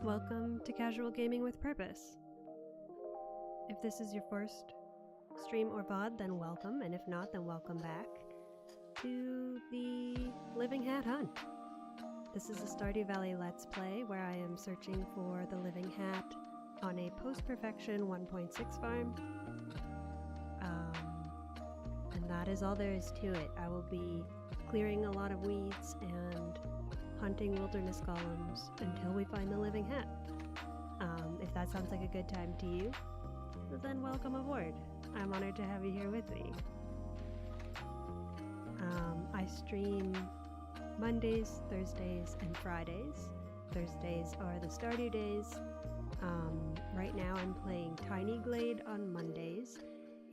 Welcome to Casual Gaming with Purpose. If this is your first stream or VOD, then welcome, and if not, then welcome back to the Living Hat Hunt. This is a Stardew Valley Let's Play where I am searching for the Living Hat on a post-perfection 1.6 farm. And that is all there is to it. I will be clearing a lot of weeds and hunting Wilderness Golems until we find the Living Hat. If that sounds like a good time to you, then welcome aboard. I'm honored to have you here with me. I stream Mondays, Thursdays, and Fridays. Thursdays are the Stardew days. Right now I'm playing Tiny Glade on Mondays,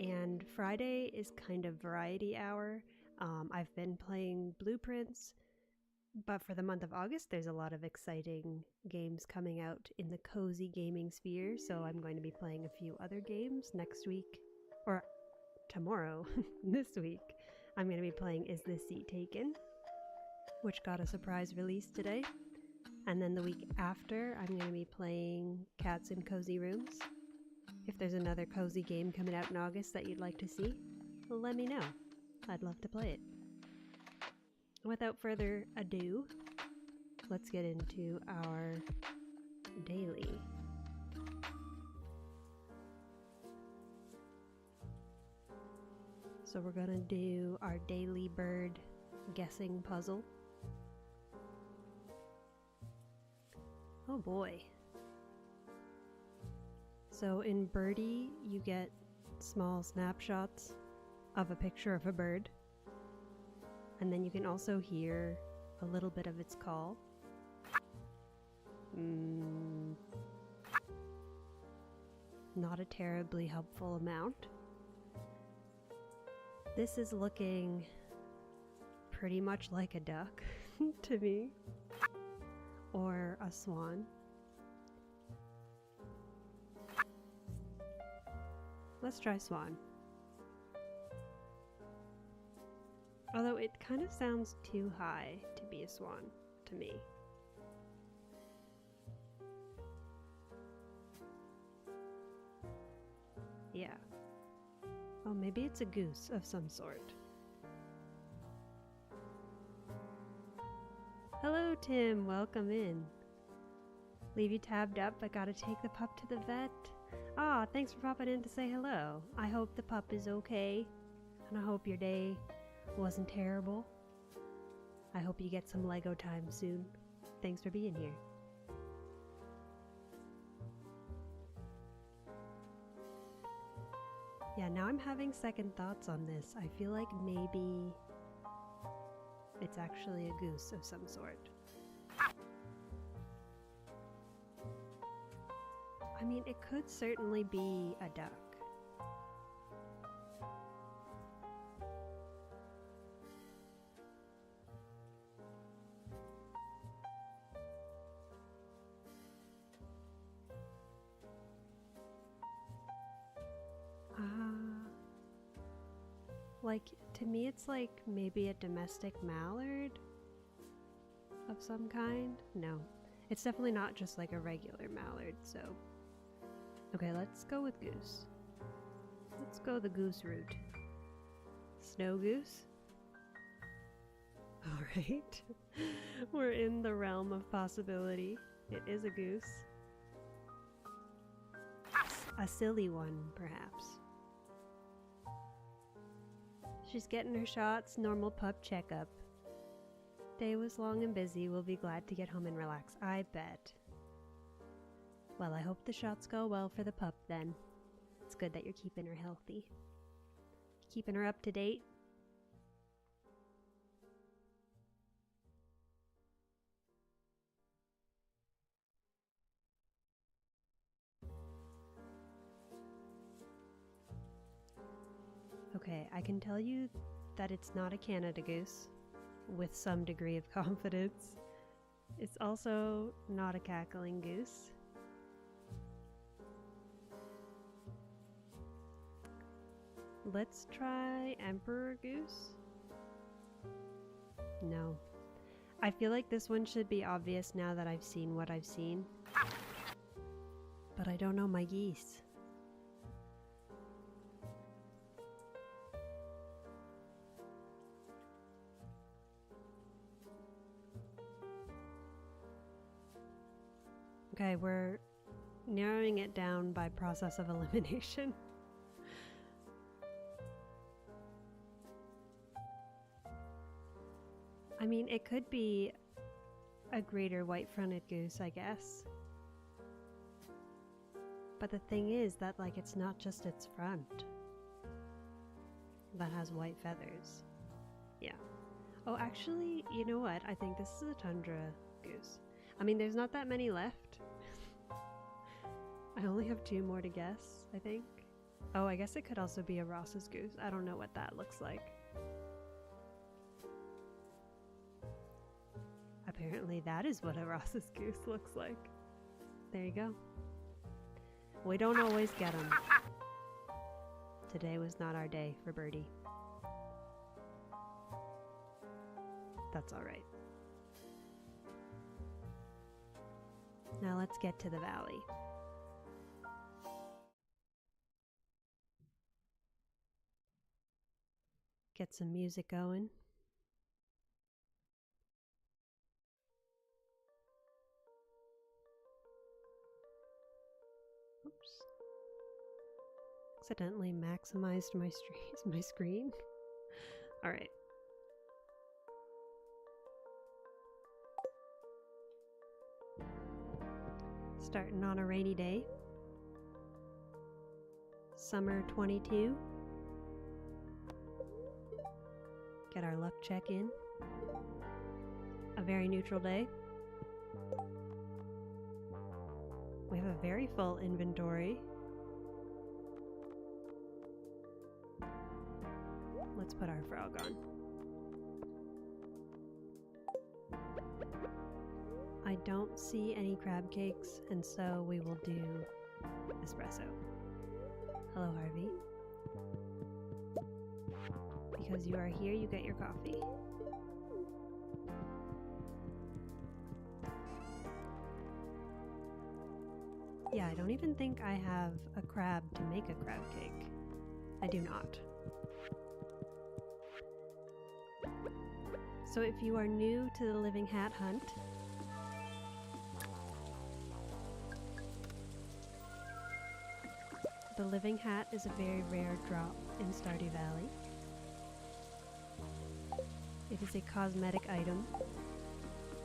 and Friday is kind of variety hour. I've been playing Blueprints, but for the month of August there's a lot of exciting games coming out in the cozy gaming sphere, so I'm going to be playing a few other games next week, or tomorrow, this week. I'm going to be playing Is This Seat Taken, which got a surprise release today. And then the week after, I'm going to be playing Cats in Cozy Rooms. If there's another cozy game coming out in August that you'd like to see, let me know. I'd love to play it. Without further ado, let's get into our daily. So we're gonna do our daily bird guessing puzzle. Oh boy. So in Birdie, you get small snapshots of a picture of a bird. And then you can also hear a little bit of its call. Not a terribly helpful amount. This is looking pretty much like a duck to me. Or a swan. Let's try swan. Although it kind of sounds too high to be a swan to me. Yeah. Oh, maybe it's a goose of some sort. Hello, Tim. Welcome in. Leave you tabbed up, but gotta take the pup to the vet. Ah, thanks for popping in to say hello. I hope the pup is okay, and I hope your day wasn't terrible. I hope you get some Lego time soon. Thanks for being here. Yeah, now I'm having second thoughts on this. I feel like maybe it's actually a goose of some sort. I mean, it could certainly be a duck. Like, to me it's like maybe a domestic mallard of some kind. No, it's definitely not just like a regular mallard, so. Okay, let's go with goose. Let's go the goose route. Snow goose? Alright. We're in the realm of possibility. It is a goose. A silly one, perhaps. She's getting her shots, normal pup checkup. Day was long and busy, we'll be glad to get home and relax, I bet. Well, I hope the shots go well for the pup then. It's good that you're keeping her healthy. Keeping her up to date. Okay, I can tell you that it's not a Canada goose, with some degree of confidence. It's also not a cackling goose. Let's try Emperor Goose. No. I feel like this one should be obvious now that I've seen what I've seen. But I don't know my geese. Okay, we're narrowing it down by process of elimination. I mean, it could be a greater white-fronted goose, I guess. But the thing is that, like, it's not just its front that has white feathers. Yeah. Oh, actually, you know what? I think this is a tundra goose. I mean, there's not that many left. I only have 2 more to guess, I think. Oh, I guess it could also be a Ross's goose. I don't know what that looks like. Apparently that is what a Ross's goose looks like. There you go. We don't always get them. Today was not our day for Birdie. That's alright. Now let's get to the valley. Get some music going. Oops. Accidentally maximized my screen. All right. Starting on a rainy day. Summer 22. Get our luck check in. A very neutral day. We have a very full inventory. Let's put our frog on. I don't see any crab cakes, and so we will do espresso. Hello, Harvey. Because you are here, you get your coffee. Yeah, I don't even think I have a crab to make a crab cake. I do not. So if you are new to the living hat hunt, the living hat is a very rare drop in Stardew Valley. It is a cosmetic item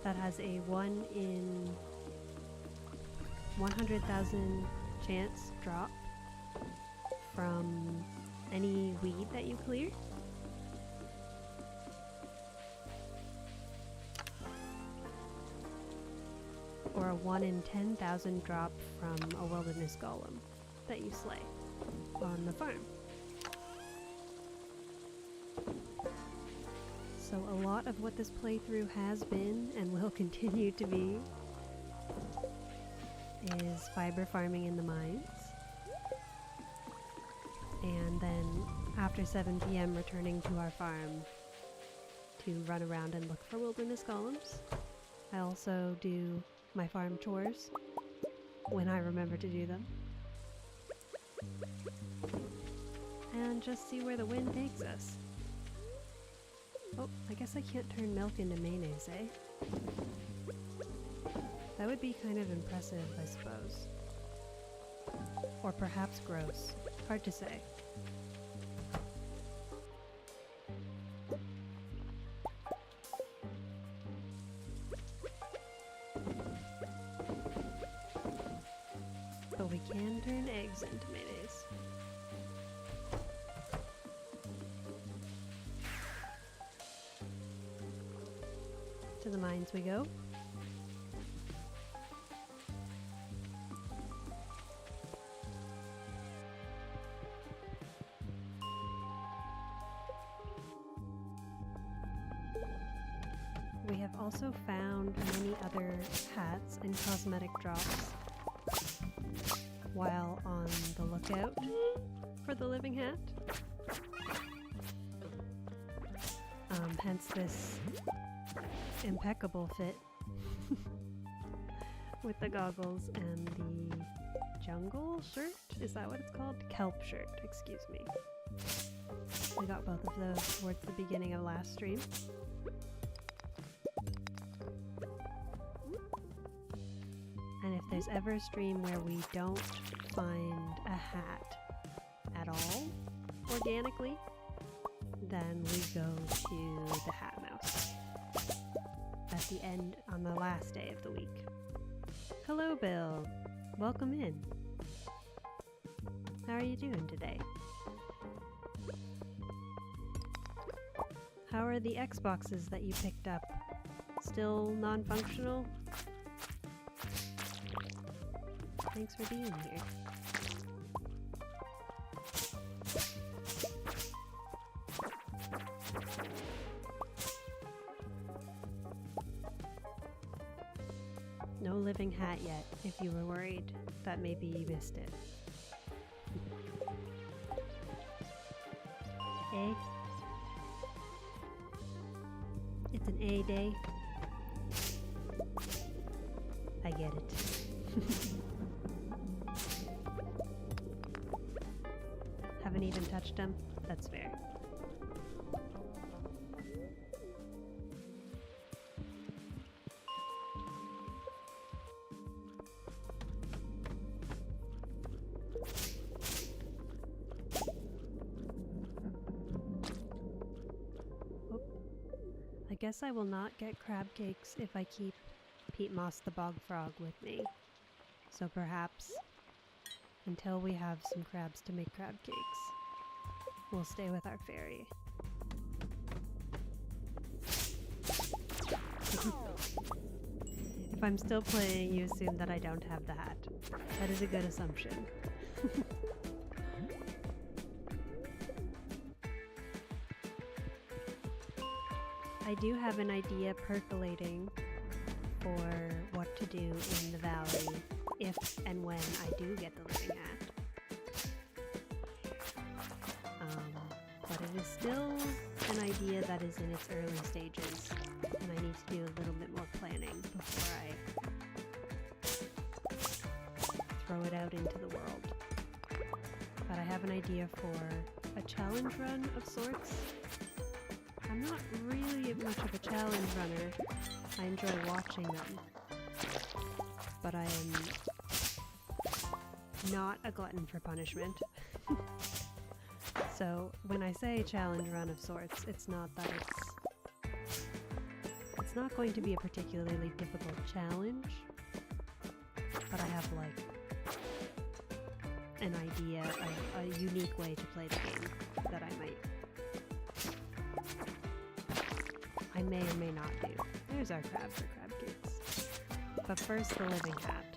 that has a 1 in 100,000 chance drop from any weed that you clear. Or a 1 in 10,000 drop from a Wilderness Golem that you slay on the farm. So a lot of what this playthrough has been and will continue to be is fiber farming in the mines. And then after 7 p.m. returning to our farm to run around and look for Wilderness Golems. I also do my farm chores when I remember to do them. And just see where the wind takes us. Oh, I guess I can't turn milk into mayonnaise, eh? That would be kind of impressive, I suppose. Or perhaps gross. Hard to say. But we can turn eggs into mayonnaise. To the mines we go. We have also found many other hats and cosmetic drops while on the lookout for the living hat. Hence this impeccable fit with the goggles and the jungle shirt? Is that what it's called? Kelp shirt, excuse me. We got both of those towards the beginning of last stream. And if there's ever a stream where we don't find a hat at all, organically, then we go to the Hat Mouse at the end on the last day of the week. Hello, Bill. Welcome in. How are you doing today? How are the Xboxes that you picked up? Still non-functional? Thanks for being here. No living hat yet, if you were worried that maybe you missed it. A? It's an A day. I get it. Haven't even touched them? That's fair. I guess I will not get crab cakes if I keep Pete Moss the Bog Frog with me. So perhaps, until we have some crabs to make crab cakes, we'll stay with our fairy. If I'm still playing, you assume that I don't have the hat. That is a good assumption. I do have an idea percolating for what to do in the valley if and when I do get the living hat. But it is still an idea that is in its early stages, and I need to do a little bit more planning before I throw it out into the world. But I have an idea for a challenge run of sorts. I'm not really much of a challenge runner. I enjoy watching them. But I am not a glutton for punishment. So when I say challenge run of sorts, it's not that it's not going to be a particularly difficult challenge, but I have like an idea of a unique way to play the game that I may or may not do. There's our crab for crab cakes. But first, the living hat.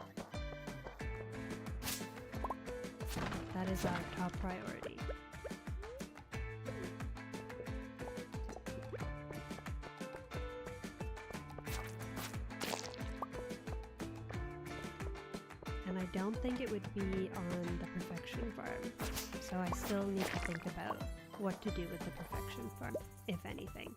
That is our top priority. And I don't think it would be on the Perfection Farm. So I still need to think about what to do with the Perfection Farm, if anything.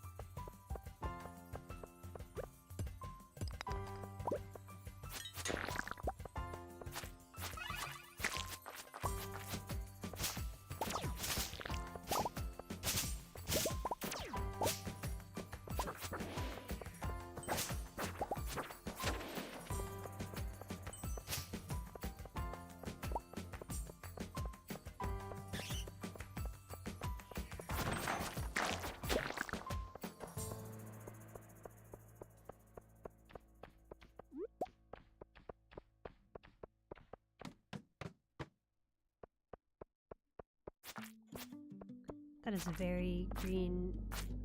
That is a very green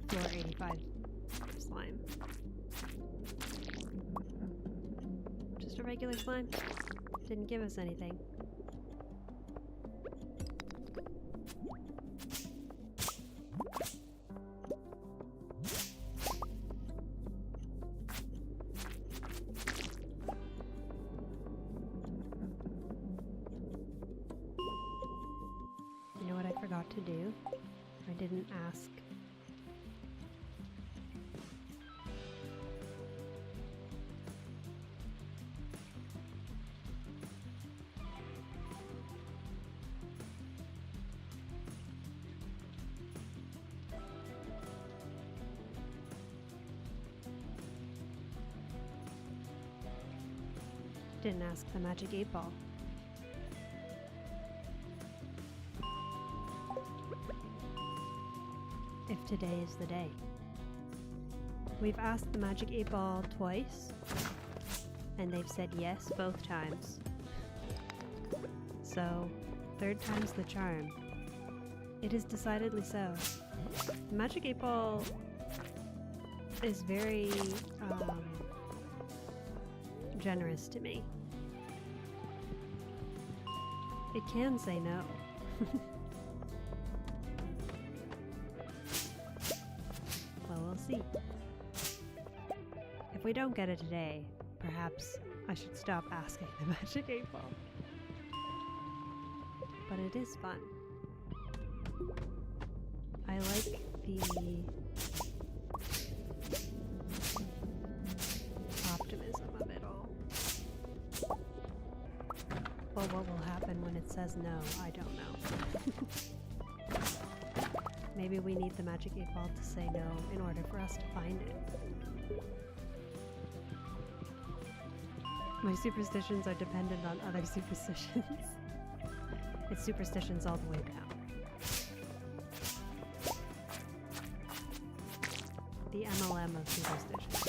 floor 85 slime. Just a regular slime. Didn't give us anything. You know what I forgot to do? I didn't ask. Didn't ask the magic 8-ball. If today is the day. We've asked the magic 8-ball twice, and they've said yes both times. So, third time's the charm. It is decidedly so. The magic 8-ball is very generous to me. It can say no. Well, we'll see. If we don't get it today, perhaps I should stop asking the magic 8-ball. But it is fun. I like the optimism of it all. But what will happen when it says no, I don't know. Maybe we need the magic 8-ball to say no in order for us to find it. My superstitions are dependent on other superstitions. It's superstitions all the way down. The MLM of superstitions.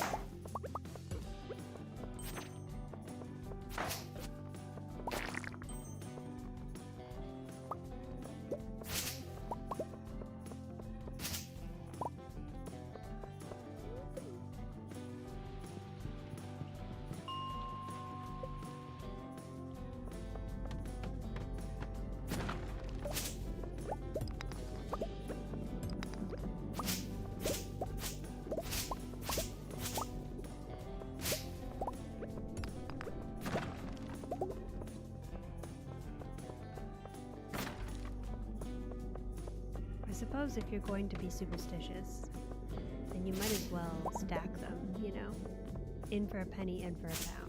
I suppose if you're going to be superstitious, then you might as well stack them, you know? In for a penny, in for a pound.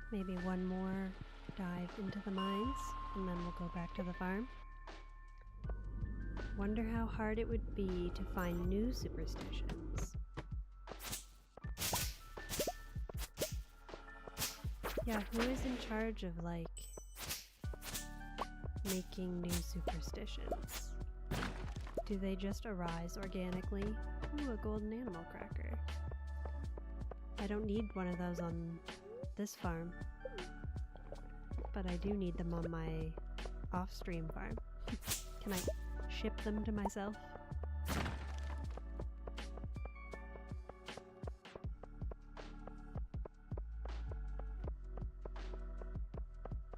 Maybe one more dive into the mines, and then we'll go back to the farm. Wonder how hard it would be to find new superstitions. Yeah, who is in charge of, like, making new superstitions? Do they just arise organically? Ooh, a golden animal cracker. I don't need one of those on this farm, but I do need them on my off-stream farm. Can I ship them to myself?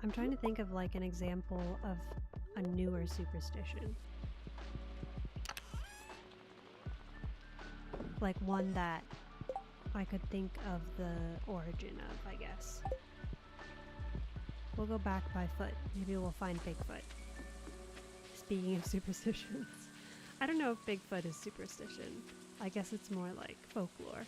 I'm trying to think of like an example of a newer superstition. Like one that I could think of the origin of, I guess. We'll go back by foot. Maybe we'll find Bigfoot. Speaking of superstitions, I don't know if Bigfoot is superstition. I guess it's more like folklore.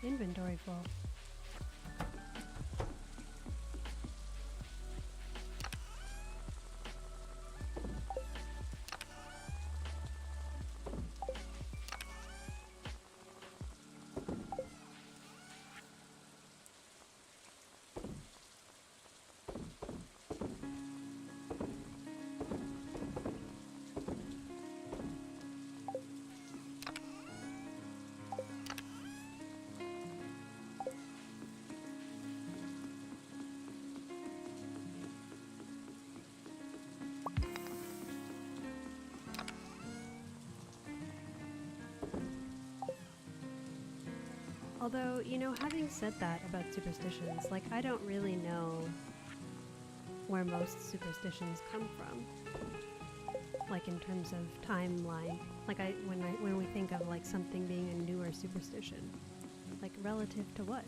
Inventory full. Although, you know, having said that about superstitions, like, I don't really know where most superstitions come from. Like, in terms of timeline. Like, when we think of, like, something being a newer superstition. Like, relative to what?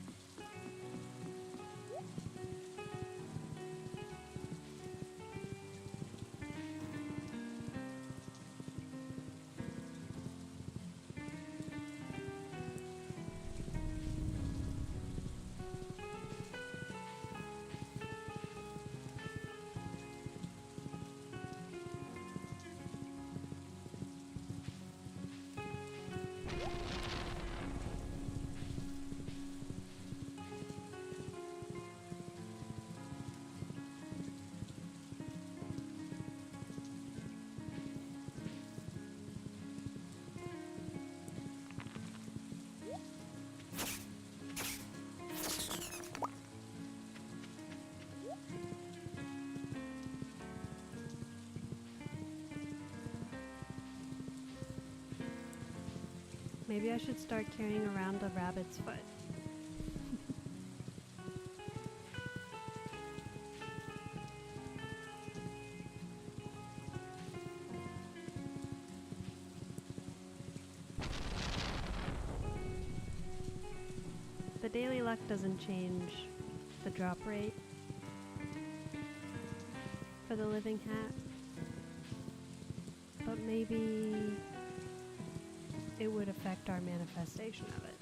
Maybe I should start carrying around a rabbit's foot. The daily luck doesn't change the drop rate for the living hat, but maybe it would affect our manifestation of it.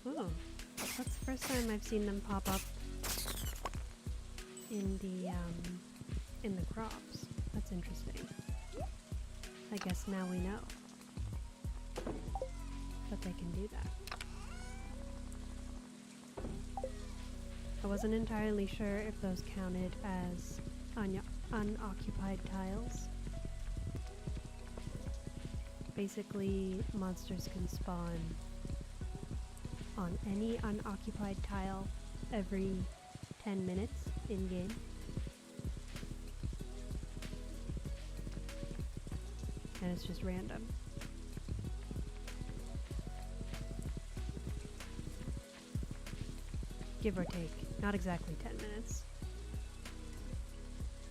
Oh, that's the first time I've seen them pop up in the crops. That's interesting. I guess now we know that they can do that. I wasn't entirely sure if those counted as unoccupied tiles. Basically, monsters can spawn on any unoccupied tile every 10 minutes in-game. And it's just random. Give or take. Not exactly 10 minutes.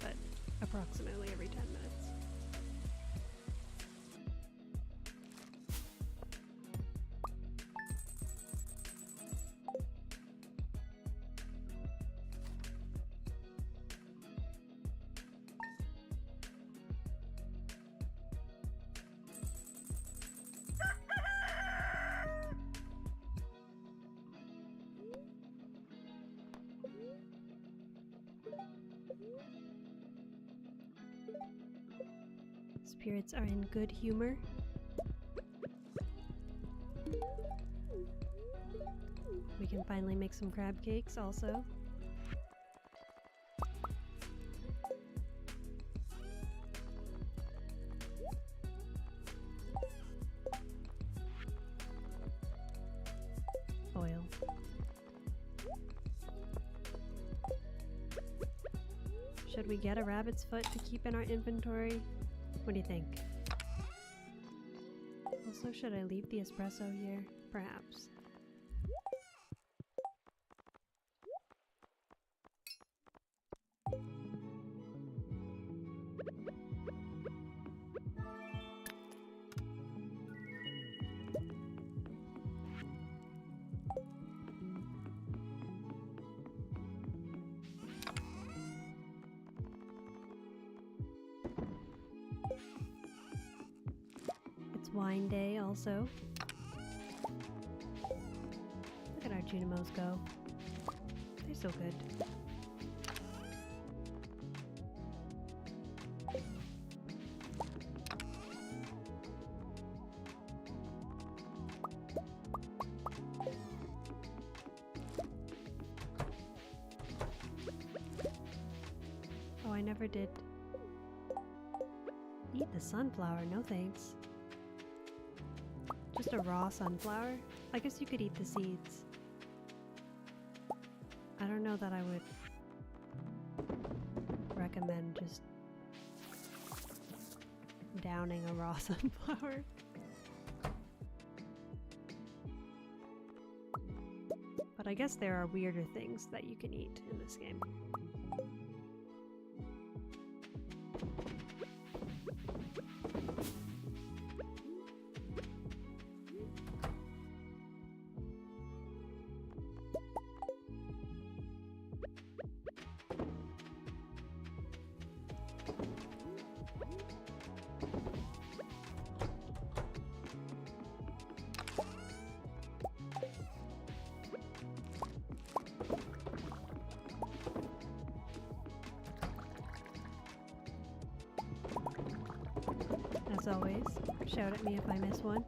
But approximately every 10 minutes. Spirits are in good humor. We can finally make some crab cakes also. Oil. Should we get a rabbit's foot to keep in our inventory? What do you think? Also, should I leave the espresso here? Perhaps. Wine day also. Look at our Junimos go. They're so good. Oh, I never did eat the sunflower, no thanks. Just a raw sunflower? I guess you could eat the seeds. I don't know that I would recommend just downing a raw sunflower. But I guess there are weirder things that you can eat in this game. As always, shout at me if I miss one.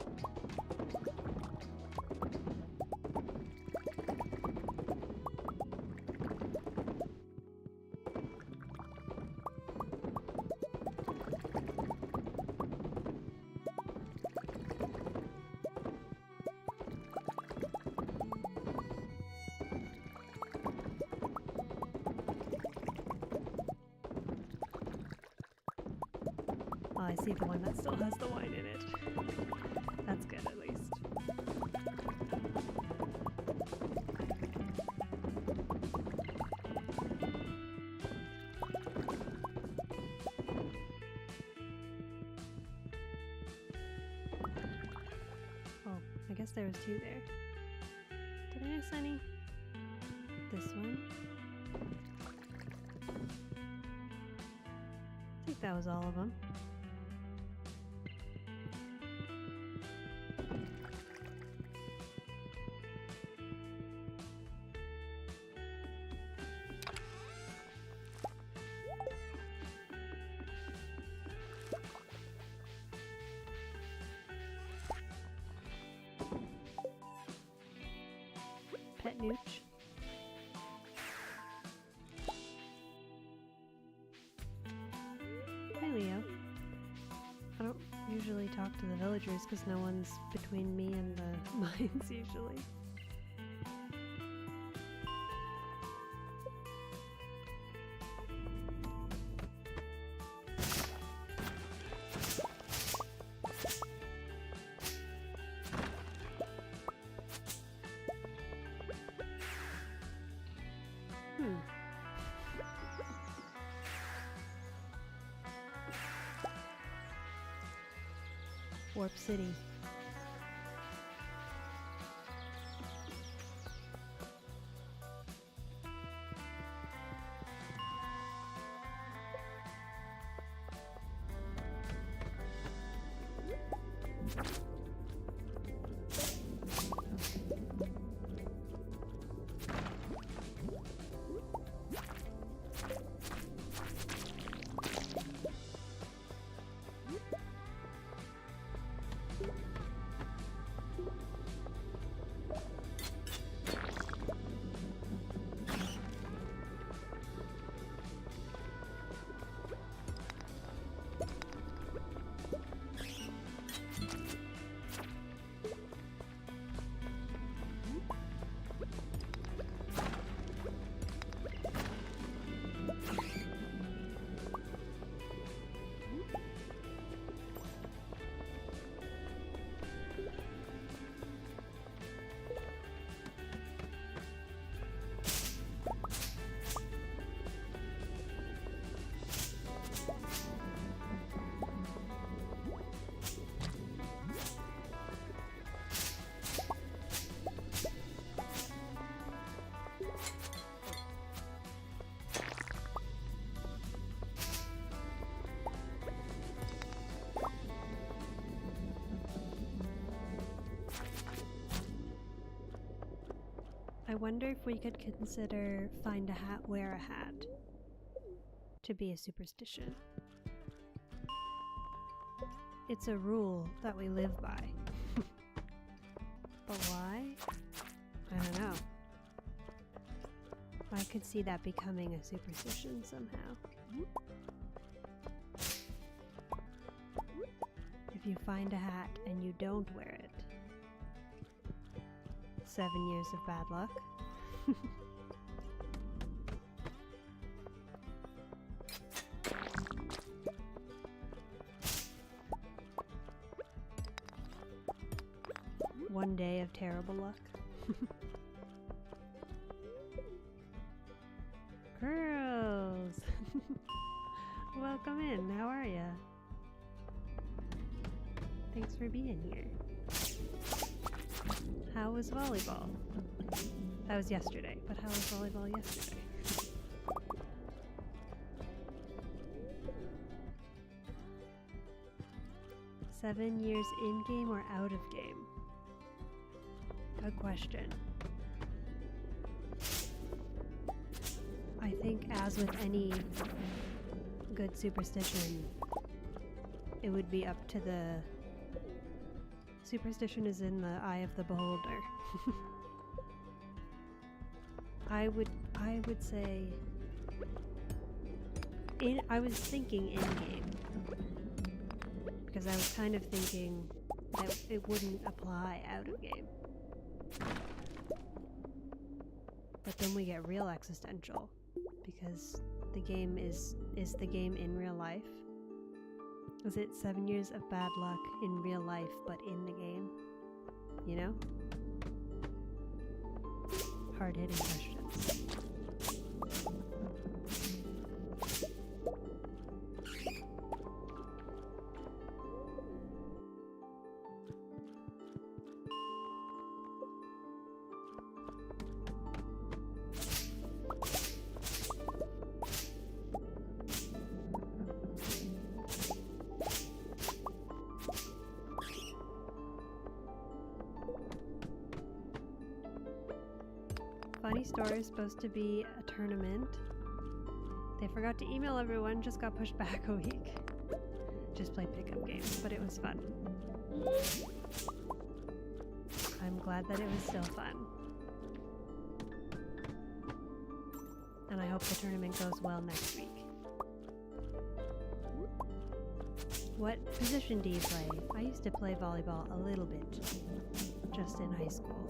Oh, I see the one that still has the wine in it. That's good, at least. Oh, I guess there was two there. Did I miss any? This one? I think that was all of them. Pet nooch. Hi, Leo. I don't usually talk to the villagers because no one's between me and the mines usually. Warp City. wonder if we could consider find a hat, wear a hat to be a superstition. It's a rule that we live by. But why? I don't know. I could see that becoming a superstition somehow. If you find a hat and you don't wear it, 7 years of bad luck. One day of terrible luck. Girls! Welcome in, how are ya? Thanks for being here. How was volleyball? That was yesterday, but how was volleyball yesterday? Seven years in-game or out of game? Good question. I think as with any good superstition, it would be up to the... Superstition is in the eye of the beholder. I would say... I was thinking in-game. Because I was kind of thinking that it wouldn't apply out of game. But then we get real existential, because the game is the game in real life? Is it 7 years of bad luck in real life, but in the game? You know? Hard-hitting questions. Funny Story is supposed to be a tournament. They forgot to email everyone, just got pushed back a week. Just played pickup games, but it was fun. I'm glad that it was still fun. And I hope the tournament goes well next week. What position do you play? I used to play volleyball a little bit, just in high school.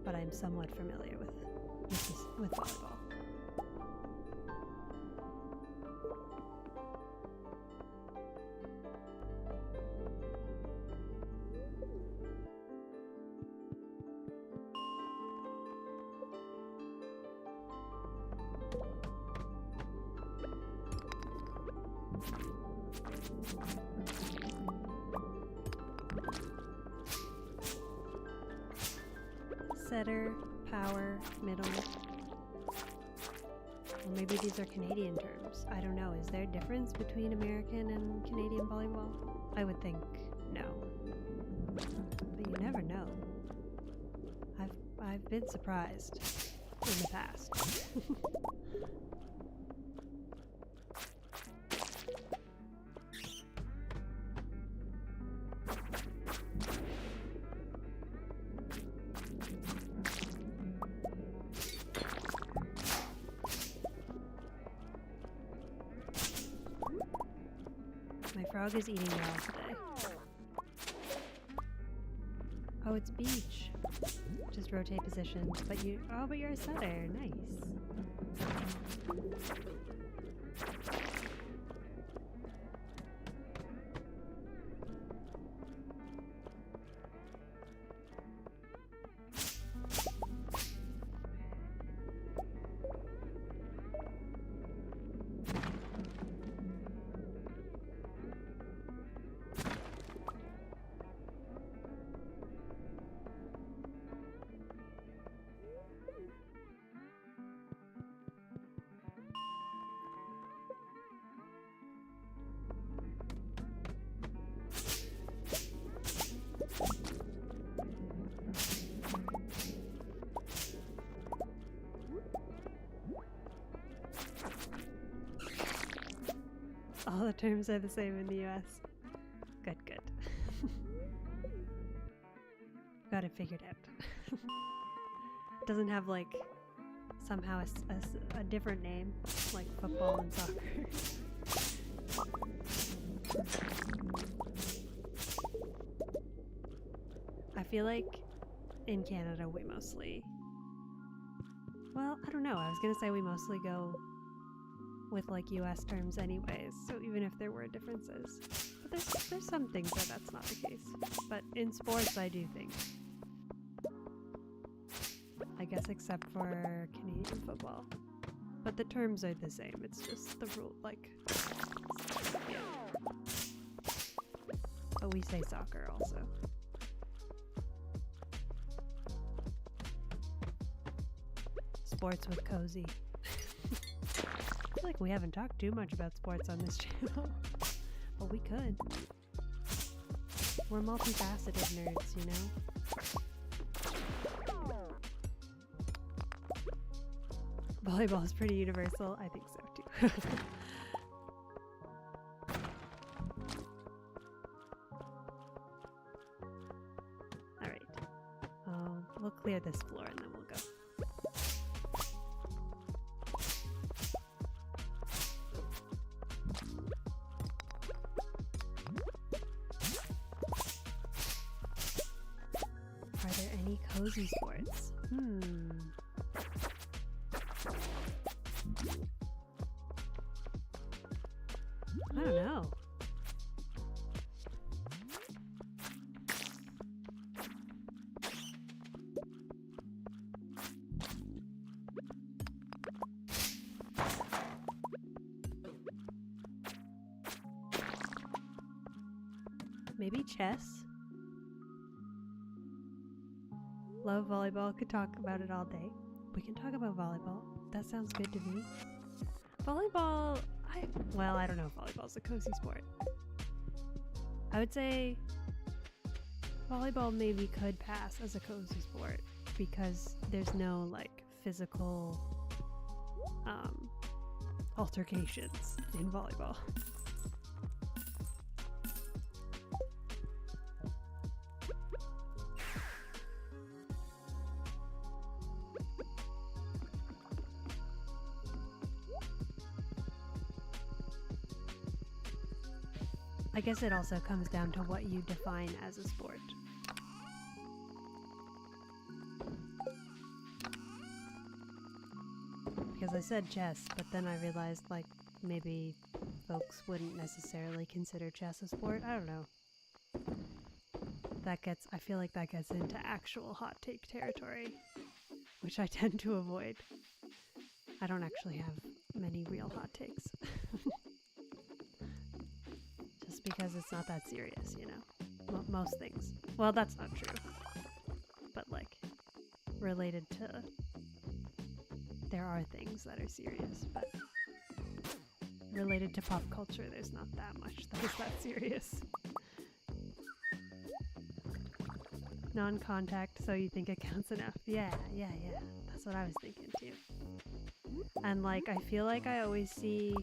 But I'm somewhat familiar with volleyball. Setter, power, middle. Or maybe these are Canadian terms. I don't know. Is there a difference between American and Canadian volleyball? I would think no. But you never know. I've been surprised in the past. My frog is eating well today. Oh, it's beach. Just rotate positions, but you're a setter. Nice. terms are the same in the US. Good, good. Got it figured out. Doesn't have like somehow a different name, like football and soccer. I feel like in Canada we mostly, well, I don't know, I was gonna say we mostly go with like US terms anyways, so even if there were differences. But there's some things where that's not the case. But in sports I do think. I guess except for Canadian football. But the terms are the same, it's just the rule, like, yeah. But we say soccer also. Sports with Cozy. I feel like we haven't talked too much about sports on this channel. But we could. We're multifaceted nerds, you know? Volleyball is pretty universal. I think so too. Alright. We'll clear this floor and then we'll go. Are there any cozy sports? I don't know. Maybe chess? Love volleyball, could talk about it all day. We can talk about volleyball. That sounds good to me. Volleyball, well, I don't know if volleyball's a cozy sport. I would say volleyball maybe could pass as a cozy sport because there's no like physical altercations in volleyball. I guess it also comes down to what you define as a sport. Because I said chess, but then I realized like maybe folks wouldn't necessarily consider chess a sport. I don't know. I feel like that gets into actual hot take territory, which I tend to avoid. I don't actually have many real hot takes. Because it's not that serious, you know? Most things. Well, that's not true. But, like, related to... There are things that are serious, but... Related to pop culture, there's not that much that is that serious. Non-contact, so you think it counts enough. Yeah. That's what I was thinking, too. And, like, I feel like I always see,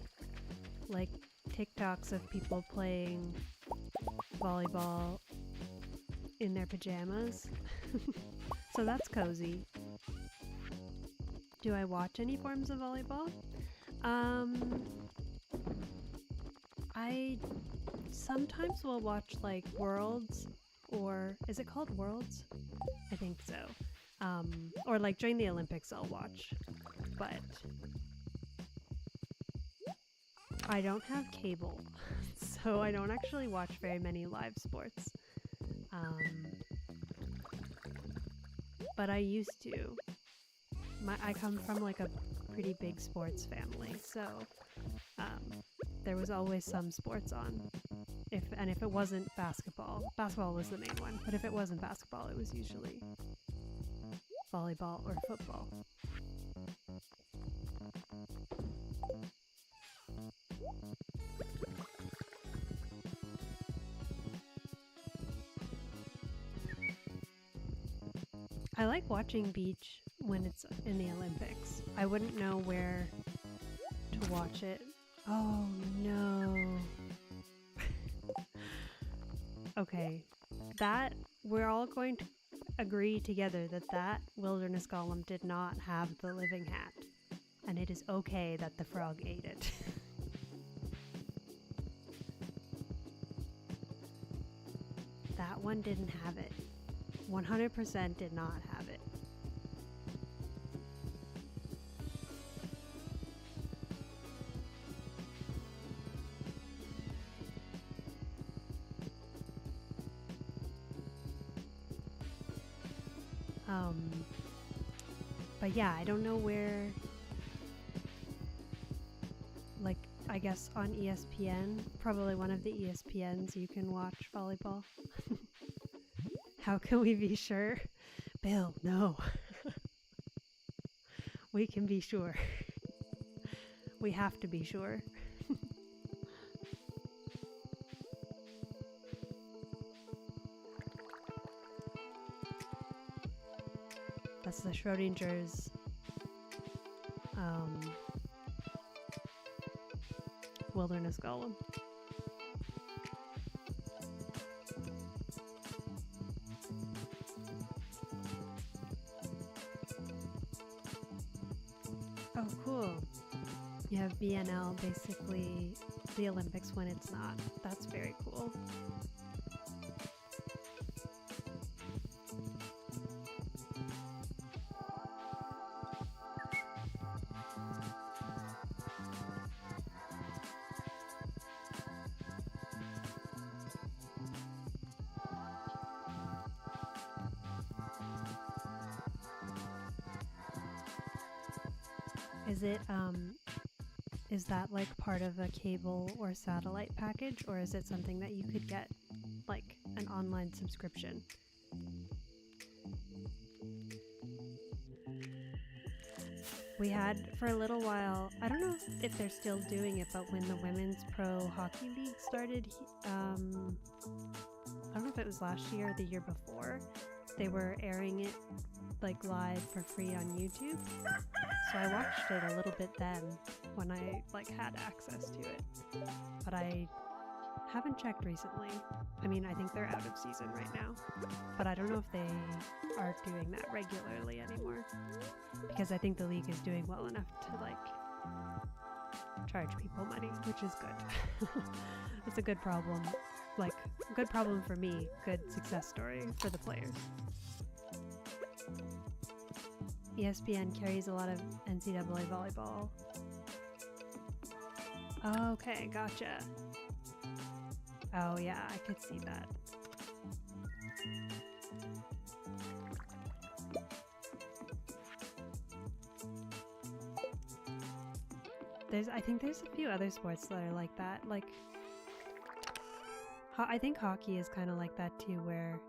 like, TikToks of people playing volleyball in their pajamas. So that's cozy. Do I watch any forms of volleyball? I sometimes will watch like Worlds, or is it called Worlds? I think so. Or like during the Olympics I'll watch, but I don't have cable, so I don't actually watch very many live sports. But I used to. I come from like a pretty big sports family, so there was always some sports on. If it wasn't basketball was the main one, but if it wasn't basketball, it was usually volleyball or football. I like watching beach when it's in the Olympics. I wouldn't know where to watch it. Oh no. Okay, that we're all going to agree together that that Wilderness Golem did not have the living hat, and it is okay that the frog ate it. That one didn't have it. 100% did not have it. But yeah, I don't know where, like, I guess on ESPN, probably one of the ESPNs, you can watch volleyball. How can we be sure? Bill, no. We can be sure. We have to be sure. That's the Schrodinger's Wilderness Golem. Oh, cool. You have BNL, basically the Olympics when it's not. That's very cool. Is that like part of a cable or satellite package, or is it something that you could get like an online subscription? We had for a little while, I don't know if they're still doing it, but when the Women's Pro Hockey League started, I don't know if it was last year or the year before, they were airing it like live for free on YouTube. So I watched it a little bit then when I like had access to it, but I haven't checked recently. I mean, I think they're out of season right now, but I don't know if they are doing that regularly anymore, because I think the league is doing well enough to like charge people money, which is good. It's a good problem, like good problem for me, good success story for the players. ESPN carries a lot of NCAA volleyball. Okay, gotcha. Oh yeah, I could see that. I think there's a few other sports that are like that. Like, I think hockey is kind of like that too, where,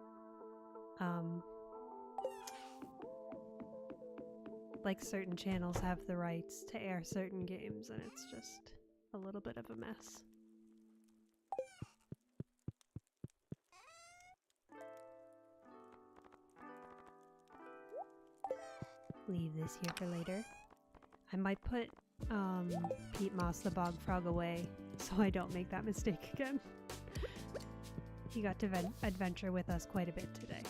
like certain channels have the rights to air certain games, and it's just a little bit of a mess. Leave this here for later. I might put Pete Moss the Bog Frog away so I don't make that mistake again. He got to adventure with us quite a bit today.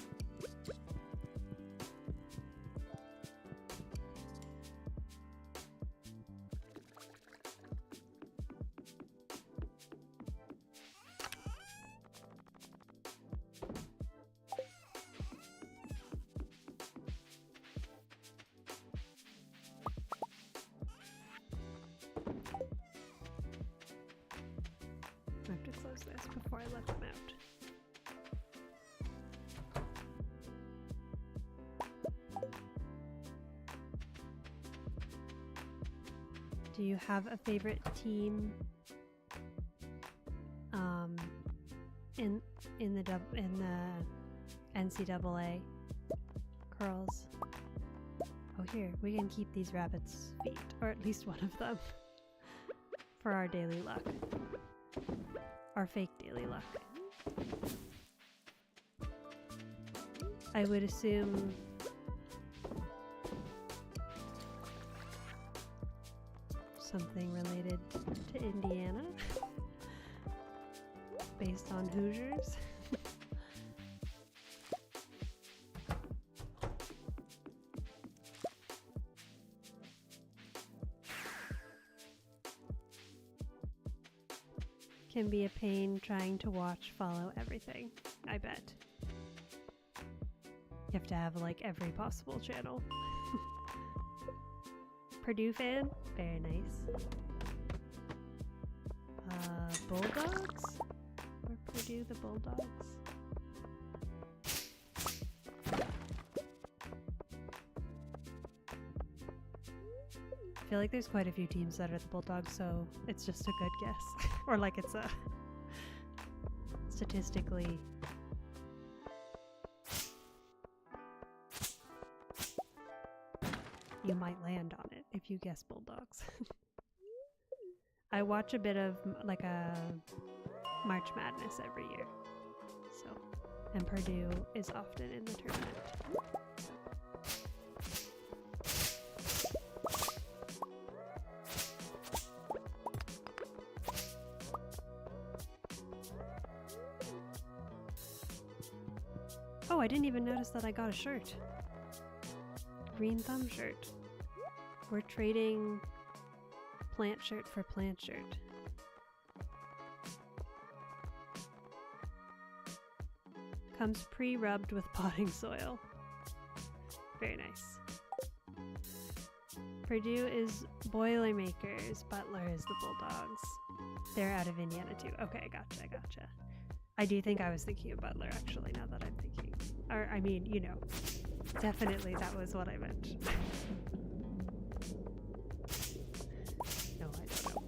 I have to close this before I let them out. Do you have a favorite team in the NCAA, Curls? Oh, here, we can keep these rabbits' feet, or at least one of them, for our daily luck. Our fake daily luck. I would assume something related to Indiana, based on Hoosiers. can be a pain trying to watch, follow everything, I bet. You have to have like every possible channel. Purdue fan? Very nice. Bulldogs? Or Purdue the Bulldogs? I feel like there's quite a few teams that are the Bulldogs, so it's just a good guess. Or like it's a statistically. You might land on it if you guess Bulldogs. I watch a bit of like a March Madness every year, so, and Purdue is often in the tournament. Oh, I didn't even notice that I got a shirt. Green thumb shirt. We're trading plant shirt for plant shirt. Comes pre-rubbed with potting soil. Very nice. Purdue is Boilermakers, Butler is the Bulldogs. They're out of Indiana too. Okay, gotcha. I do think I was thinking of Butler actually, now that I'm thinking. Or, I mean, you know, definitely that was what I meant. No, I don't know.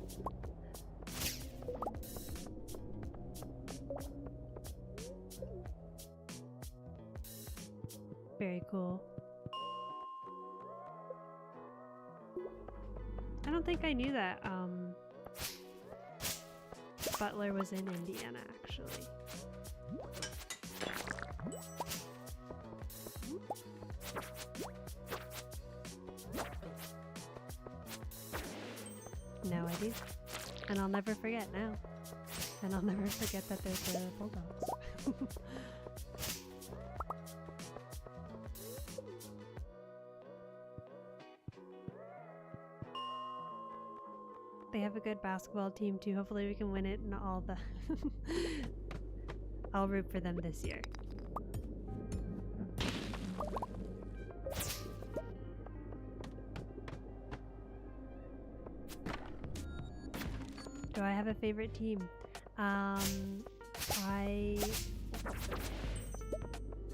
Very cool. I don't think I knew that Butler was in Indiana, actually. Now I do. And I'll never forget now. And I'll never forget that there's the Bulldogs. They have a good basketball team too. Hopefully we can win it and all the... I'll root for them this year. Do I have a favorite team? I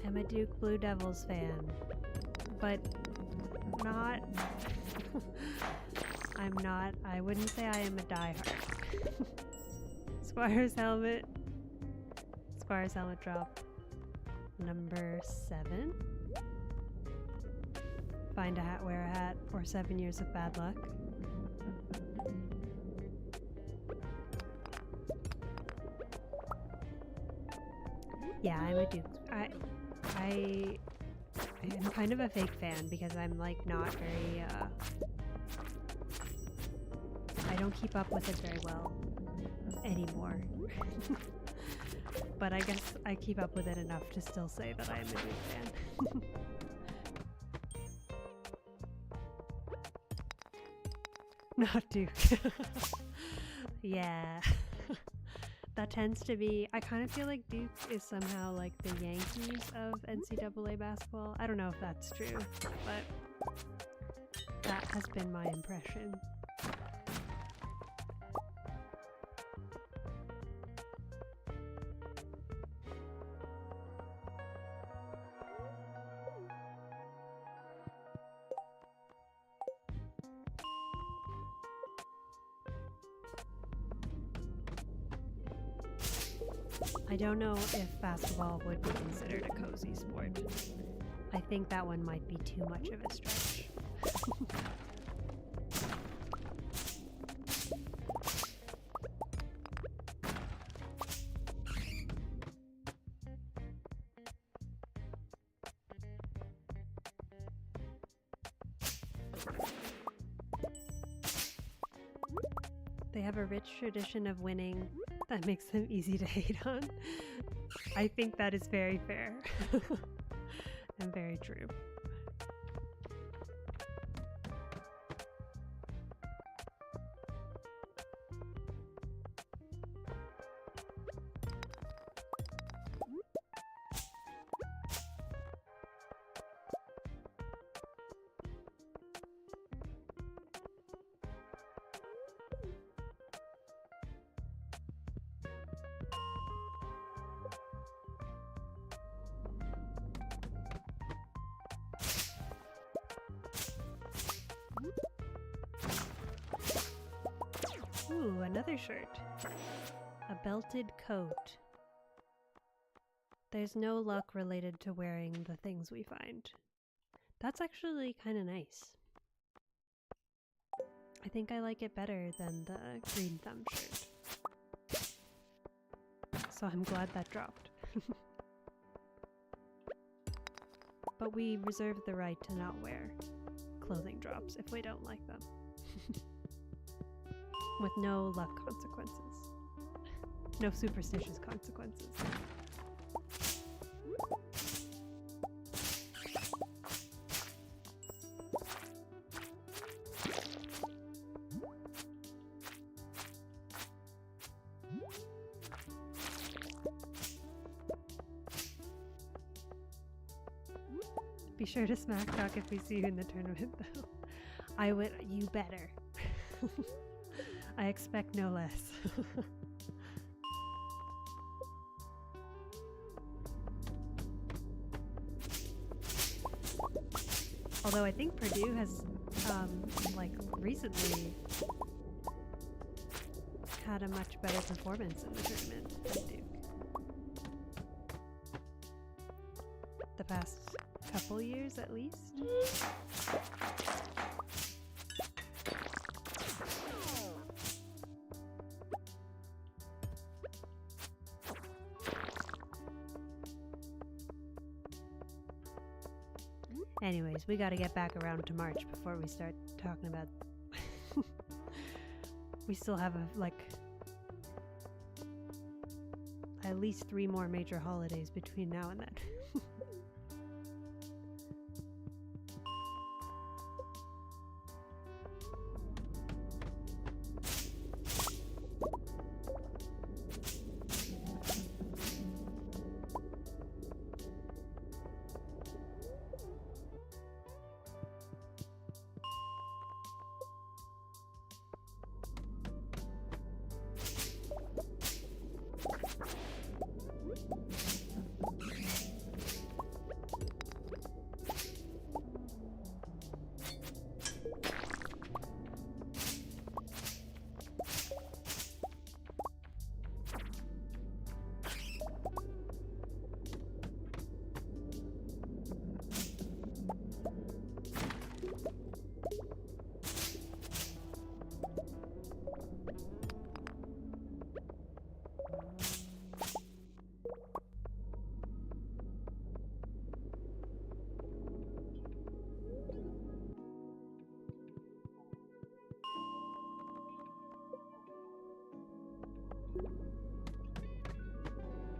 am a Duke Blue Devils fan, but not... I wouldn't say I am a diehard. Squire's helmet drop. Number 7. Find a hat, wear a hat, or 7 years of bad luck. Yeah, I'm a Duke. I am kind of a fake fan because I'm like not very I don't keep up with it very well anymore. But I guess I keep up with it enough to still say that I am a Duke fan. Not Duke. Yeah. That tends to be, I kind of feel like Duke is somehow like the Yankees of NCAA basketball. I don't know if that's true, but that has been my impression. I don't know if basketball would be considered a cozy sport. I think that one might be too much of a stretch. They have a rich tradition of winning that makes them easy to hate on. I think that is very fair and very true. Ooh, another shirt. A belted coat. There's no luck related to wearing the things we find. That's actually kind of nice. I think I like it better than the green thumb shirt. So I'm glad that dropped. But we reserve the right to not wear clothing drops if we don't like them. With no luck consequences. No superstitious consequences. Be sure to smack talk if we see you in the tournament, though. I would. You better. I expect no less. Although I think Purdue has, like, recently had a much better performance in the tournament than Duke. The past couple years, at least. Anyways, we gotta get back around to March before we start talking about... We still have, like, at least 3 more major holidays between now and then.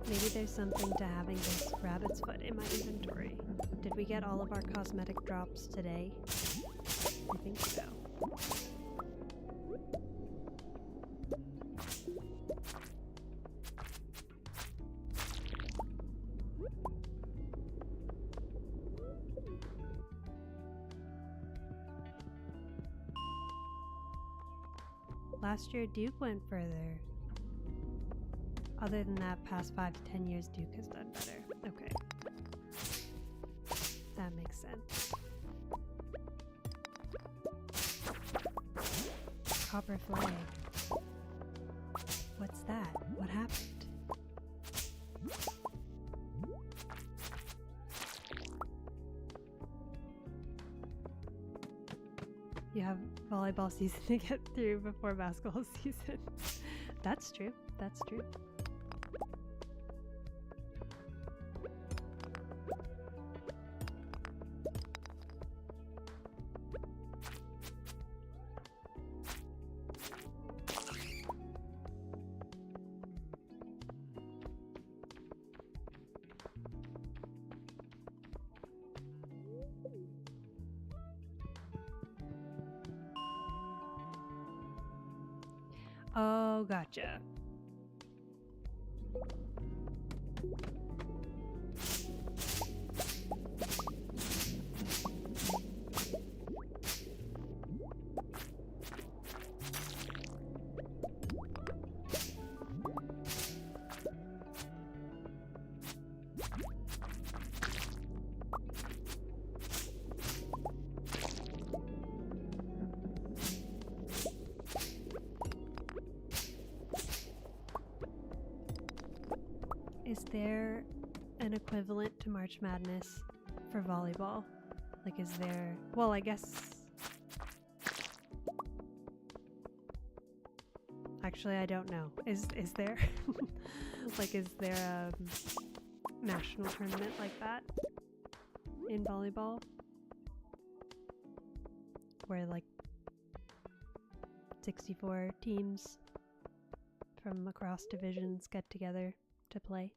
Maybe there's something to having this rabbit's foot in my inventory. Did we get all of our cosmetic drops today? I think so. Last year Duke went further. Other than that, past 5 to 10 years, Duke has done better. Okay. That makes sense. Copper flag. What's that? What happened? You have volleyball season to get through before basketball season. That's true. That's true. Oh, gotcha. there an equivalent to March Madness for volleyball? Like, is there... Well, I guess... Actually, I don't know. Is there? Like, is there a national tournament like that in volleyball? Where, like, 64 teams from across divisions get together to play?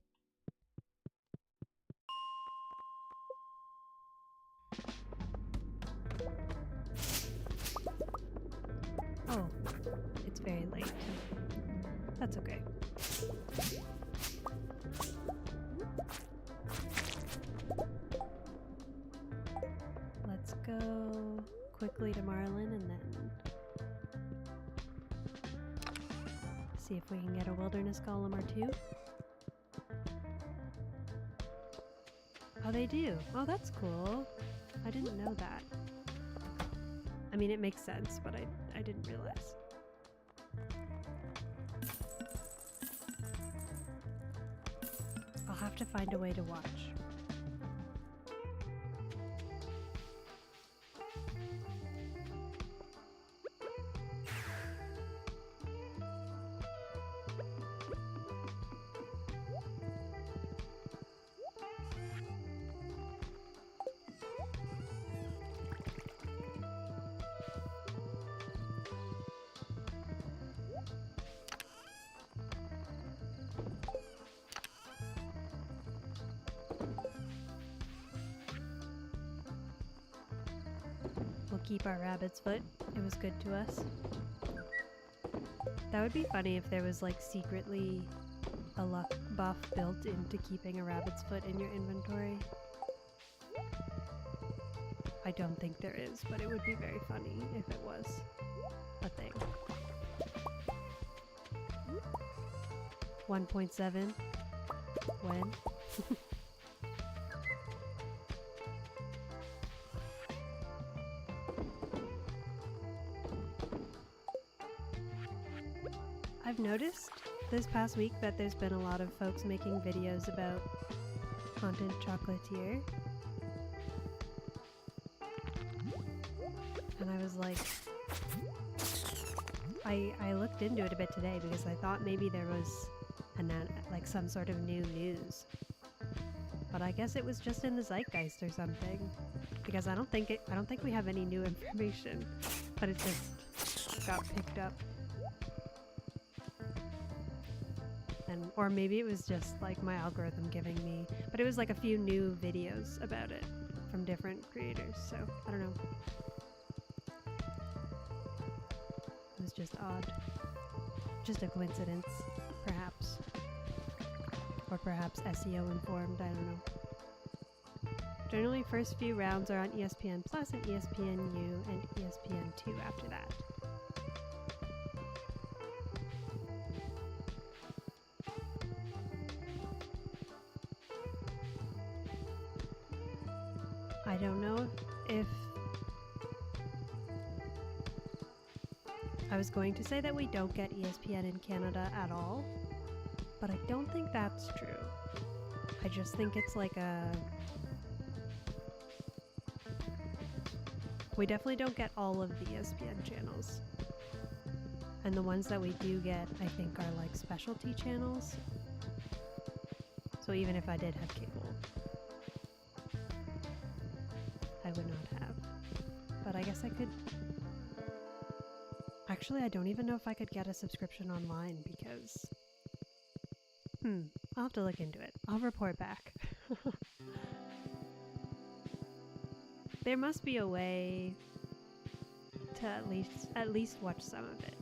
Oh, it's very late. That's okay. Let's go quickly to Marlin and then see if we can get a Wilderness Golem or two. Oh, they do. Oh, that's cool. I didn't know that. I mean, it makes sense, but I didn't realize. I'll have to find a way to watch. We'll keep our rabbit's foot. It was good to us. That would be funny if there was like secretly a luck buff built into keeping a rabbit's foot in your inventory. I don't think there is, but it would be very funny if it was a thing. 1.7? When? I've noticed this past week that there's been a lot of folks making videos about Haunted Chocolatier. And I was like, I looked into it a bit today because I thought maybe there was like some sort of new news. But I guess it was just in the zeitgeist or something. Because I don't think we have any new information. But it just got picked up. Or maybe it was just like my algorithm giving me, but it was like a few new videos about it from different creators, so I don't know. It was just odd. Just a coincidence, perhaps. Or perhaps SEO informed, I don't know. Generally, first few rounds are on ESPN Plus and ESPNU and ESPN2 after that. I don't know if... I was going to say that we don't get ESPN in Canada at all, but I don't think that's true. I just think it's like a... We definitely don't get all of the ESPN channels. And the ones that we do get, I think, are like specialty channels. So even if I did have cable, I would not have. But I guess I could... Actually, I don't even know if I could get a subscription online because... I'll have to look into it. I'll report back. There must be a way to at least watch some of it.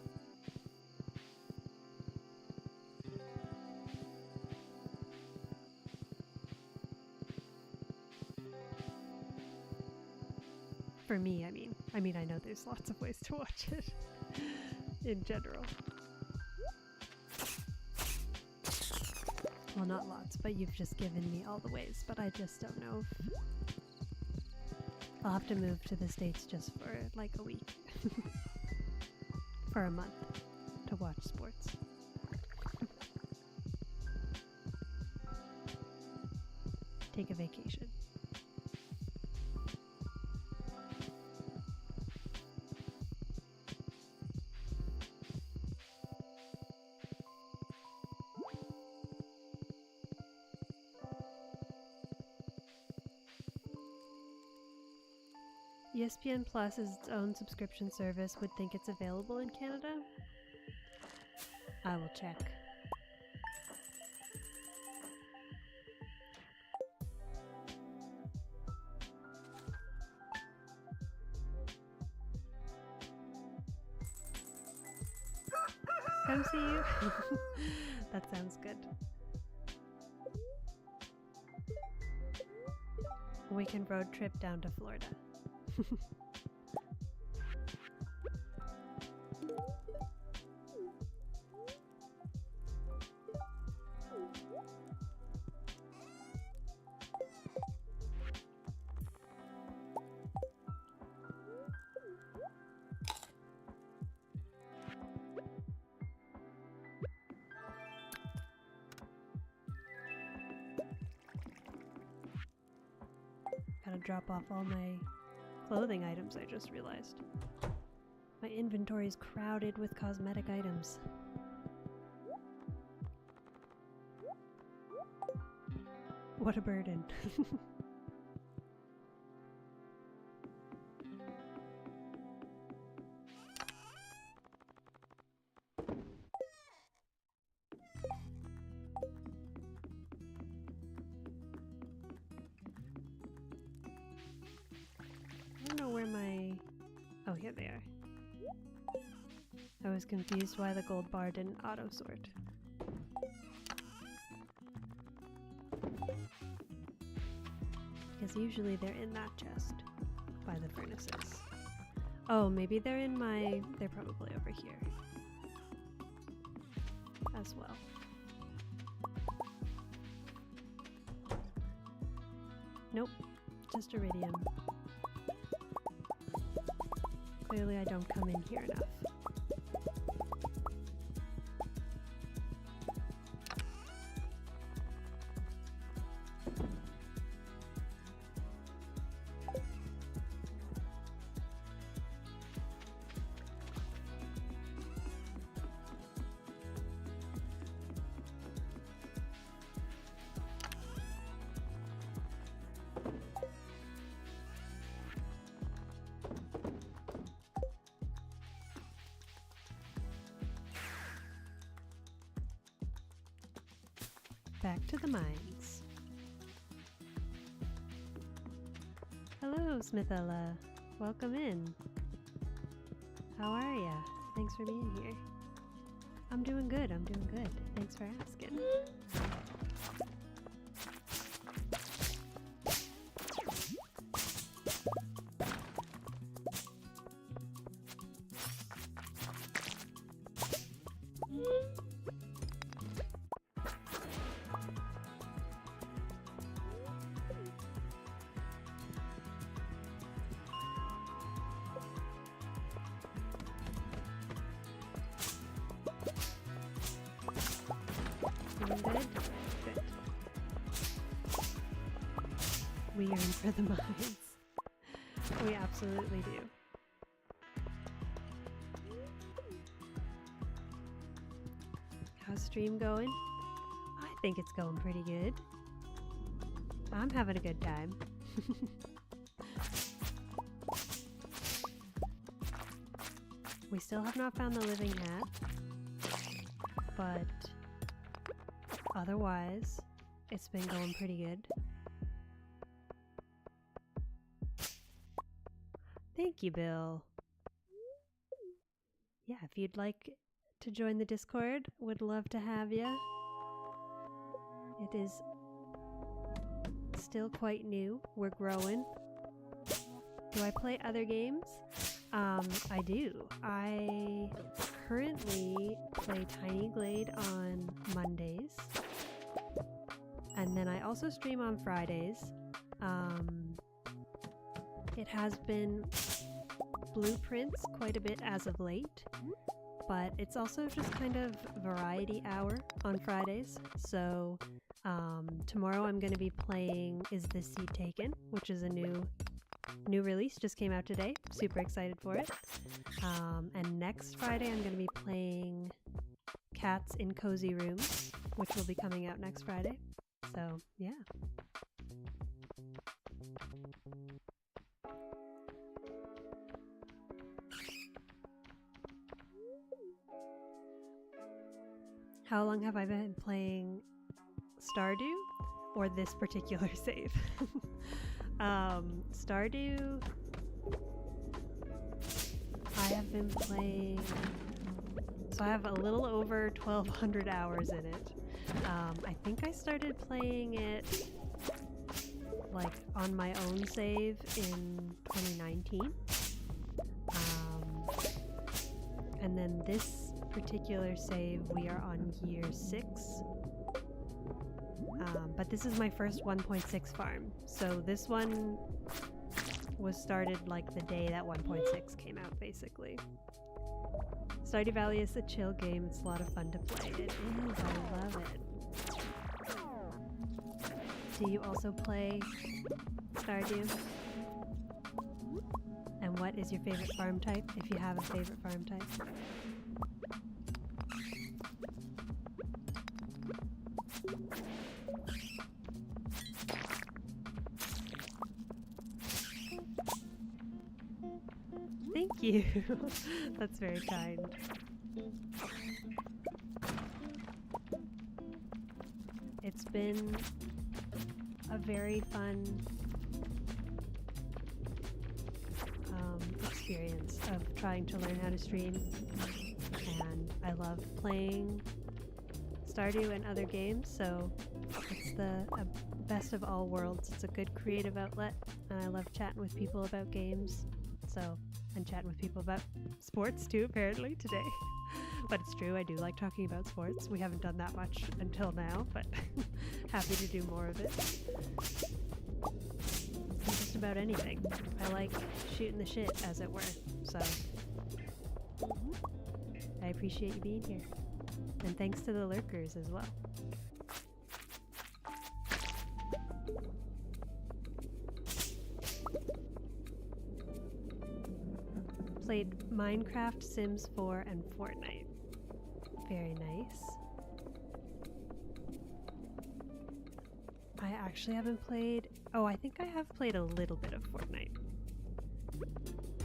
For me, I mean, I know there's lots of ways to watch it in general. Well, not lots, but you've just given me all the ways, but I just don't know if... I'll have to move to the States just for like a week. For a month to watch sports. take a vacation. ESPN Plus is its own subscription service. Would think it's available in Canada? I will check. Come see you. That sounds good. Weekend road trip down to Florida. Gotta drop off all my clothing items, I just realized. My inventory is crowded with cosmetic items. What a burden. I don't know where my... Oh, here they are. I was confused why the gold bar didn't auto-sort. Because usually they're in that chest by the furnaces. Oh, maybe they're in my... They're probably over here as well. Nope, just iridium. Clearly I don't come in here enough. Back to the mines. Hello, Smithella. Welcome in. How are ya? Thanks for being here. I'm doing good, I'm doing good. Thanks for asking. Doing good? Good. We yearn for the mines. We absolutely do. How's stream going? I think it's going pretty good. I'm having a good time. We still have not found the living hat, but otherwise, it's been going pretty good. Thank you, Bill. Yeah, if you'd like to join the Discord, would love to have you. It is still quite new. We're growing. Do I play other games? I do. I currently play Tiny Glade on Mondays. And then I also stream on Fridays. It has been Blueprints quite a bit as of late. but it's also just kind of variety hour on Fridays. So tomorrow I'm going to be playing Is This Seed Taken, which is a new release, just came out today. Super excited for it. And next Friday I'm going to be playing Cats in Cozy Rooms, which will be coming out next Friday. So yeah. How long have I been playing Stardew, or this particular save? Stardew, I have been playing, so I have a little over 1,200 hours in it. I think I started playing it like on my own save in 2019. And then this particular save, we are on year 6. But this is my first 1.6 farm. So this one was started like the day that 1.6 came out, basically. Stardew Valley is a chill game. It's a lot of fun to play. It is. I love it. Do you also play Stardew? And what is your favorite farm type, if you have a favorite farm type? Thank you. That's very kind. It's been a very fun experience of trying to learn how to stream, and I love playing Stardew and other games, so it's the best of all worlds. It's a good creative outlet, and I love chatting with people about games. So, and chatting with people about sports too, apparently, today. But it's true, I do like talking about sports. We haven't done that much until now, but happy to do more of it. And just about anything. I like shooting the shit, as it were. So, I appreciate you being here. And thanks to the lurkers as well. Played Minecraft, Sims 4, and Fortnite. Very nice. I actually haven't played... Oh, I think I have played a little bit of Fortnite.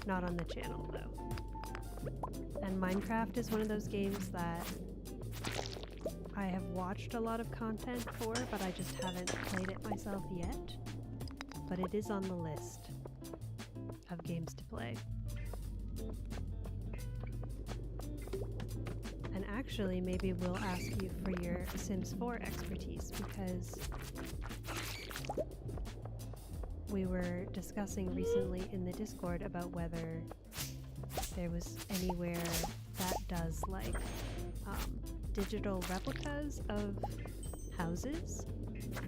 Not on the channel, though. And Minecraft is one of those games that I have watched a lot of content for, but I just haven't played it myself yet. But it is on the list of games to play. And actually, maybe we'll ask you for your Sims 4 expertise, because we were discussing recently in the Discord about whether there was anywhere that does like digital replicas of houses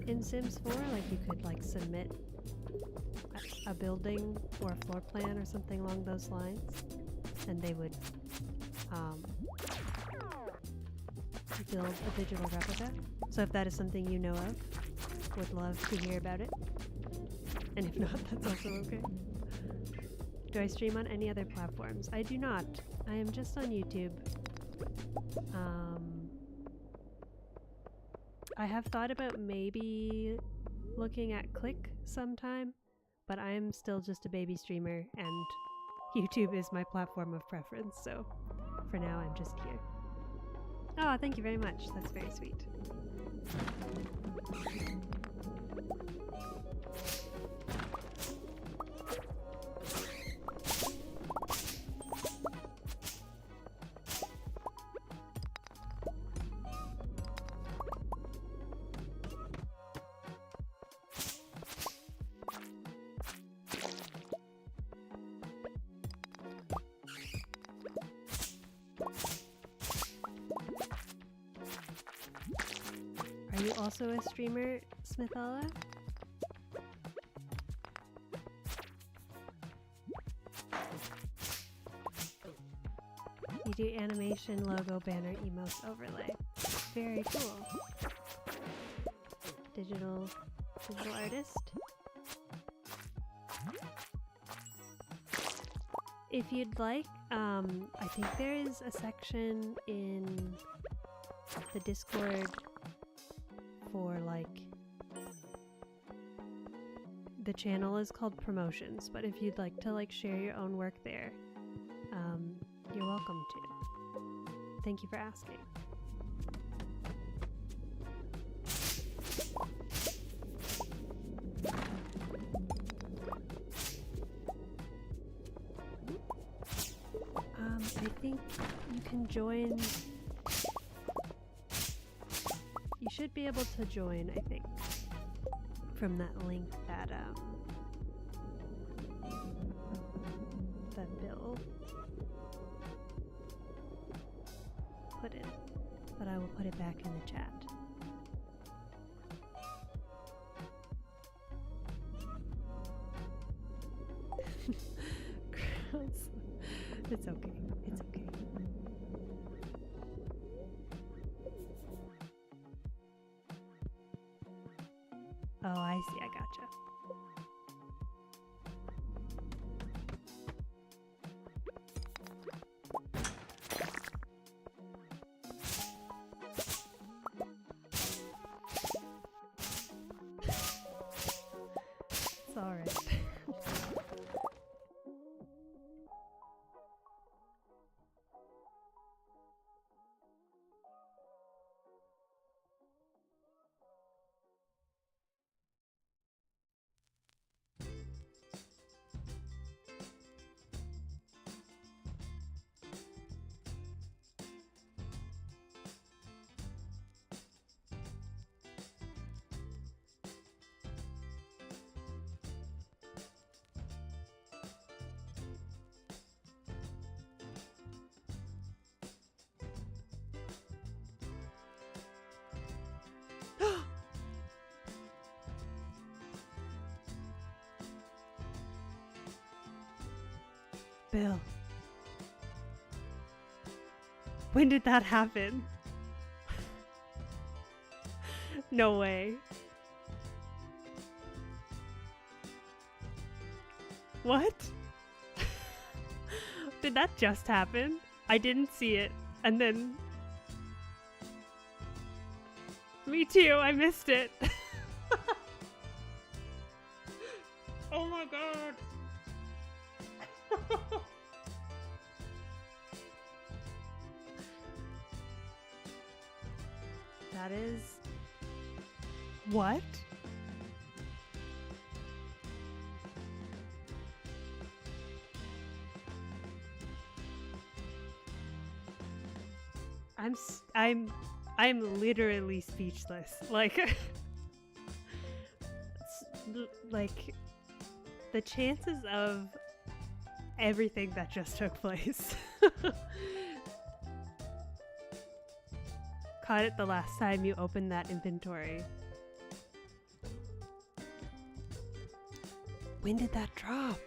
in Sims 4. Like you could like submit a building or a floor plan or something along those lines, and they would build a digital replica. So if that is something you know of, would love to hear about it. And if not, that's also okay. Do I stream on any other platforms? I do not. I am just on YouTube. I have thought about maybe looking at Click sometime, but I'm still just a baby streamer, and YouTube is my platform of preference, so for now I'm just here. Oh, thank you very much. That's very sweet. Are you also a streamer, Smithala? You do animation, logo, banner, emotes, overlay. Very cool. Digital artist. If you'd like, I think there is a section in the Discord for like, the channel is called promotions, but if you'd like to like share your own work there, you're welcome to. Thank you for asking. I think you can join. You should be able to join, I think, from that link that Bill put in, but I will put it back in the chat. Gross. It's okay. It's okay. Oh, I see. I gotcha. It's all right. Bill. When did that happen? No way. What? Did that just happen? I didn't see it. And then... Me too, I missed it. Oh my god. That is... What? I'm literally speechless. Like, like the chances of everything that just took place. Caught it the last time you opened that inventory. When did that drop?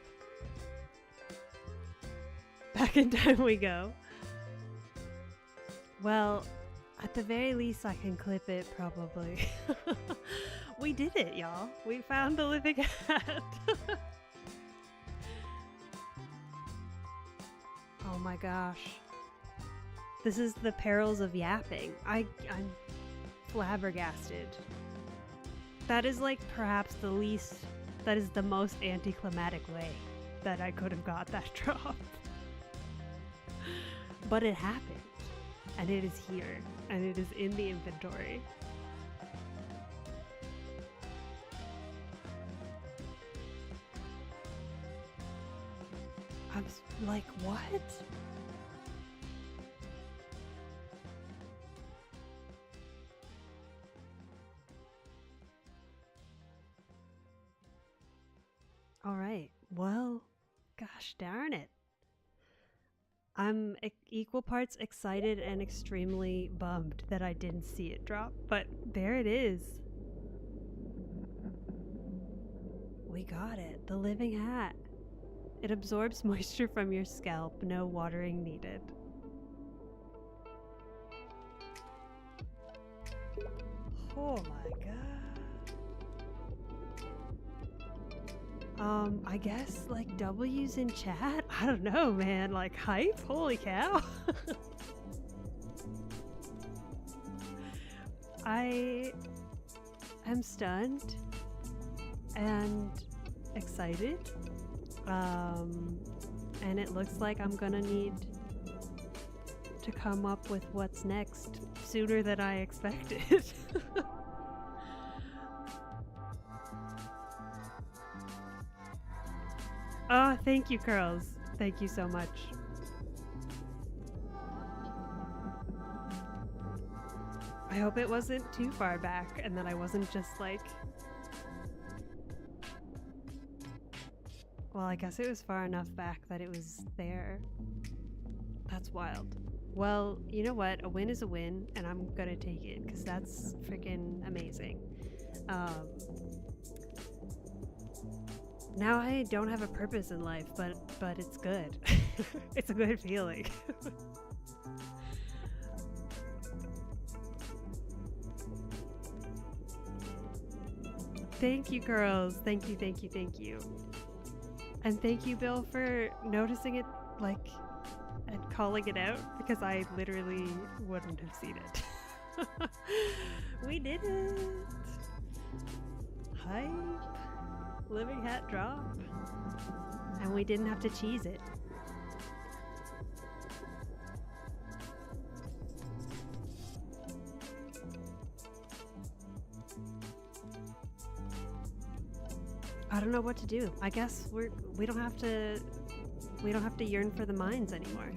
Back in time we go. Well, at the very least I can clip it probably. We did it, y'all. We found the living hat. Oh my gosh. This is the perils of yapping. I'm flabbergasted. That is like perhaps the least, that is the most anticlimactic way that I could have got that drop. But it happened. And it is here. And it is in the inventory. I'm like, what? All right. Well, gosh darn it. I'm equal parts excited and extremely bummed that I didn't see it drop, but there it is. We got it. The living hat. It absorbs moisture from your scalp, no watering needed. Oh my god. I guess like W's in chat? I don't know, man. Like hype? Holy cow. I am stunned and excited. And it looks like I'm gonna need to come up with what's next sooner than I expected. Oh, thank you, Curls. Thank you so much. I hope it wasn't too far back and that I wasn't just like... Well, I guess it was far enough back that it was there. That's wild. Well, you know what? A win is a win, and I'm gonna take it, because that's freaking amazing. Now I don't have a purpose in life, but it's good. It's a good feeling. Thank you, girls. Thank you, thank you, thank you. And thank you, Bill, for noticing it, like, and calling it out, because I literally wouldn't have seen it. We did it! Hype! Living hat drop. And we didn't have to cheese it. I don't know what to do. I guess we don't have to yearn for the mines anymore.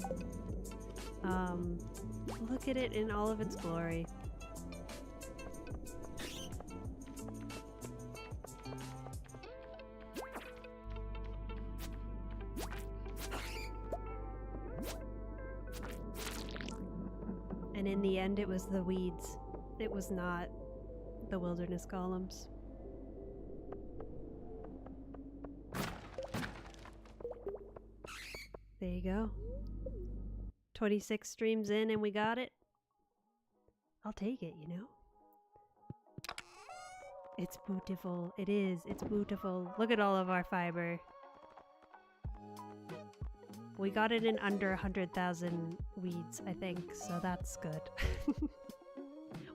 Look at it in all of its glory. And in the end, it was the weeds. It was not the Wilderness Golems. There you go. 26 streams in and we got it. I'll take it, you know? It's beautiful. It is. It's beautiful. Look at all of our fiber. We got it in under 100,000 weeds, I think, so that's good.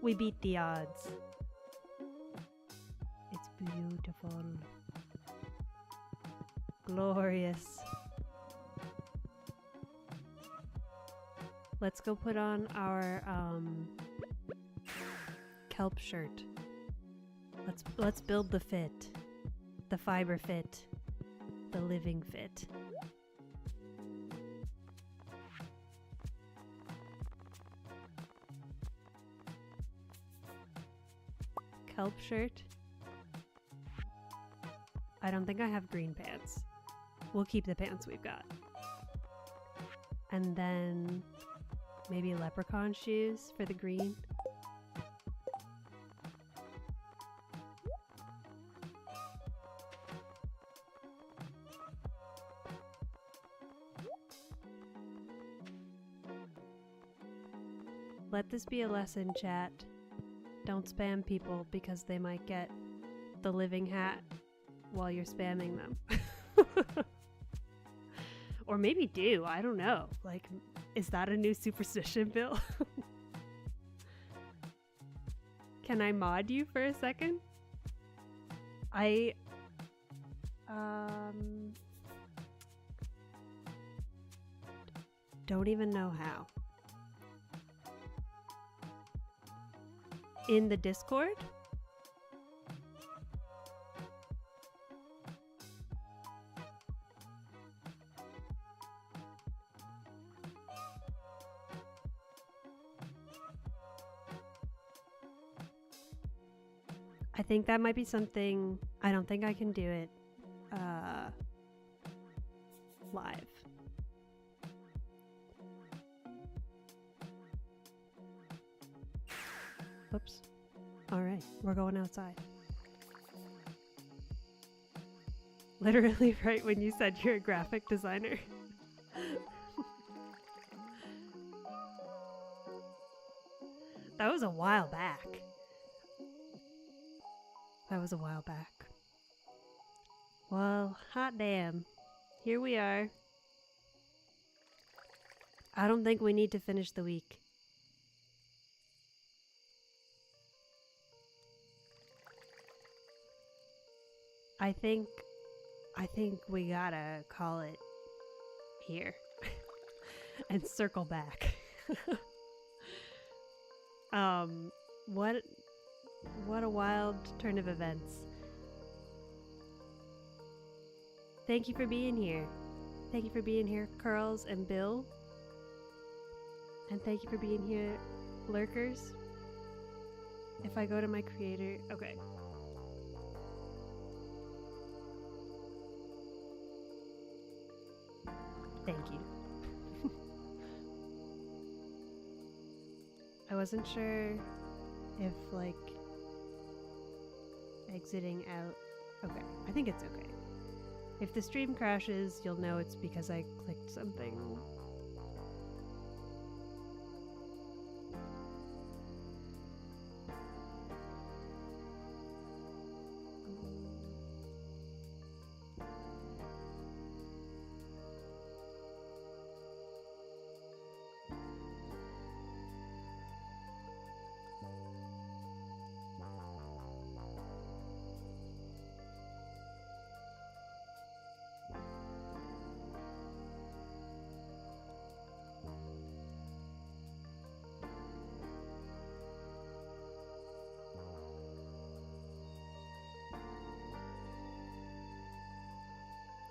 We beat the odds. It's beautiful. Glorious. Let's go put on our kelp shirt. Let's build the fit. The fiber fit. The living fit. Kelp shirt. I don't think I have green pants. We'll keep the pants we've got. And then maybe leprechaun shoes for the green. Let this be a lesson, chat. Don't spam people because they might get the living hat while you're spamming them. Or maybe do, I don't know. Like, is that a new superstition, Bill? Can I mod you for a second? I don't even know how. In the Discord? I think that might be something. I don't think I can do it live. Oops. Alright, we're going outside. Literally right when you said you're a graphic designer. That was a while back. was a while back. Well, hot damn. Here we are. I don't think we need to finish the week. I think we gotta call it here and circle back. What a wild turn of events. Thank you for being here. Thank you for being here, Curls and Bill. And thank you for being here, lurkers. If I go to my creator, okay. Thank you. I wasn't sure if, like, exiting out... Okay, I think it's okay. If the stream crashes, you'll know it's because I clicked something.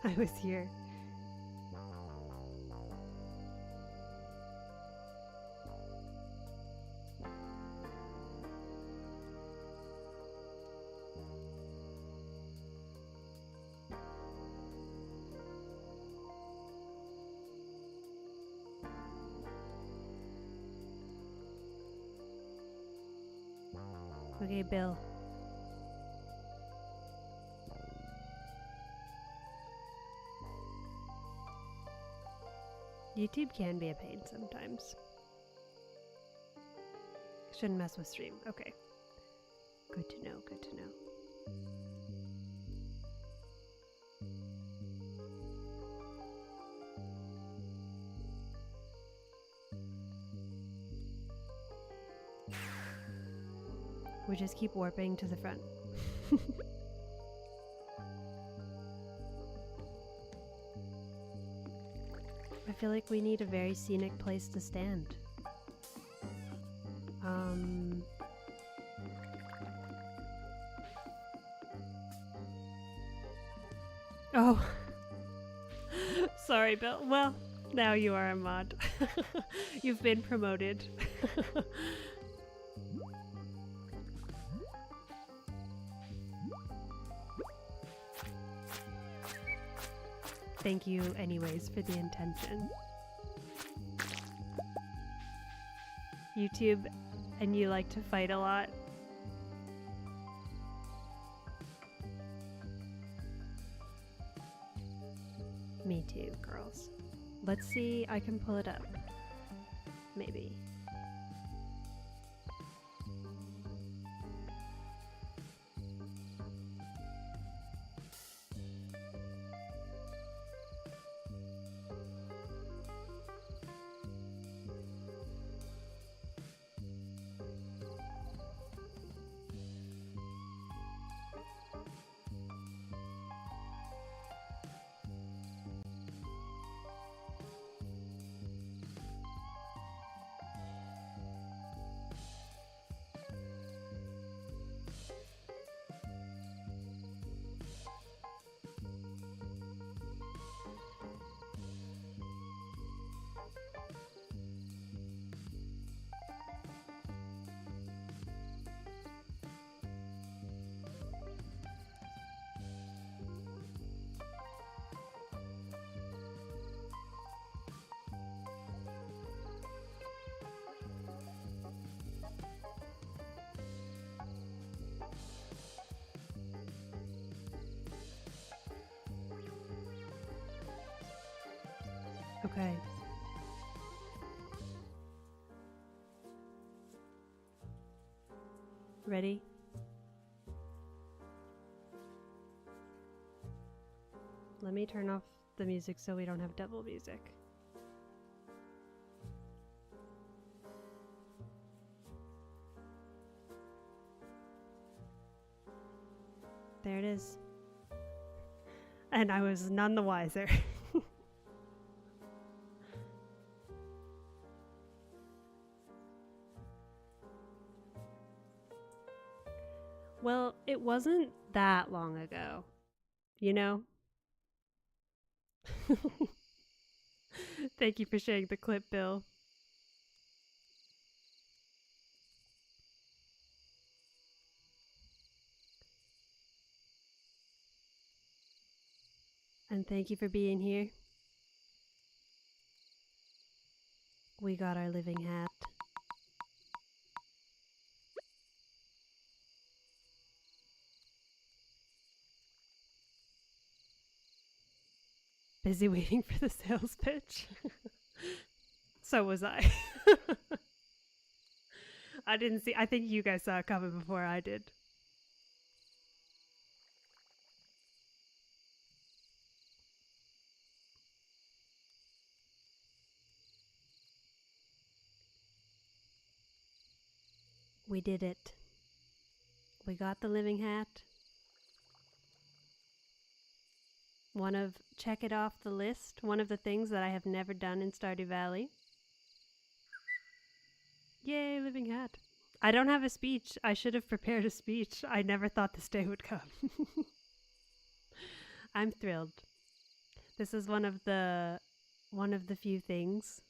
I was here. Okay, Bill. YouTube can be a pain sometimes. Shouldn't mess with stream. Okay. Good to know, good to know. We just keep warping to the front. I feel like we need a very scenic place to stand. Oh. Sorry, Bill. Well, now you are a mod. You've been promoted. Thank you anyways for the intention. YouTube, and you like to fight a lot? Me too, girls. Let's see, I can pull it up. Maybe. Okay. Ready? Let me turn off the music so we don't have double music. There it is. And I was none the wiser. Well, it wasn't that long ago, you know? Thank you for sharing the clip, Bill. And thank you for being here. We got our living hat. Busy waiting for the sales pitch. So was I. I think you guys saw it coming before I did. We did it. We got the living hat. Check it off the list, one of the things that I have never done in Stardew Valley. Yay, living hat. I don't have a speech. I should have prepared a speech. I never thought this day would come. I'm thrilled. This is one of the few things.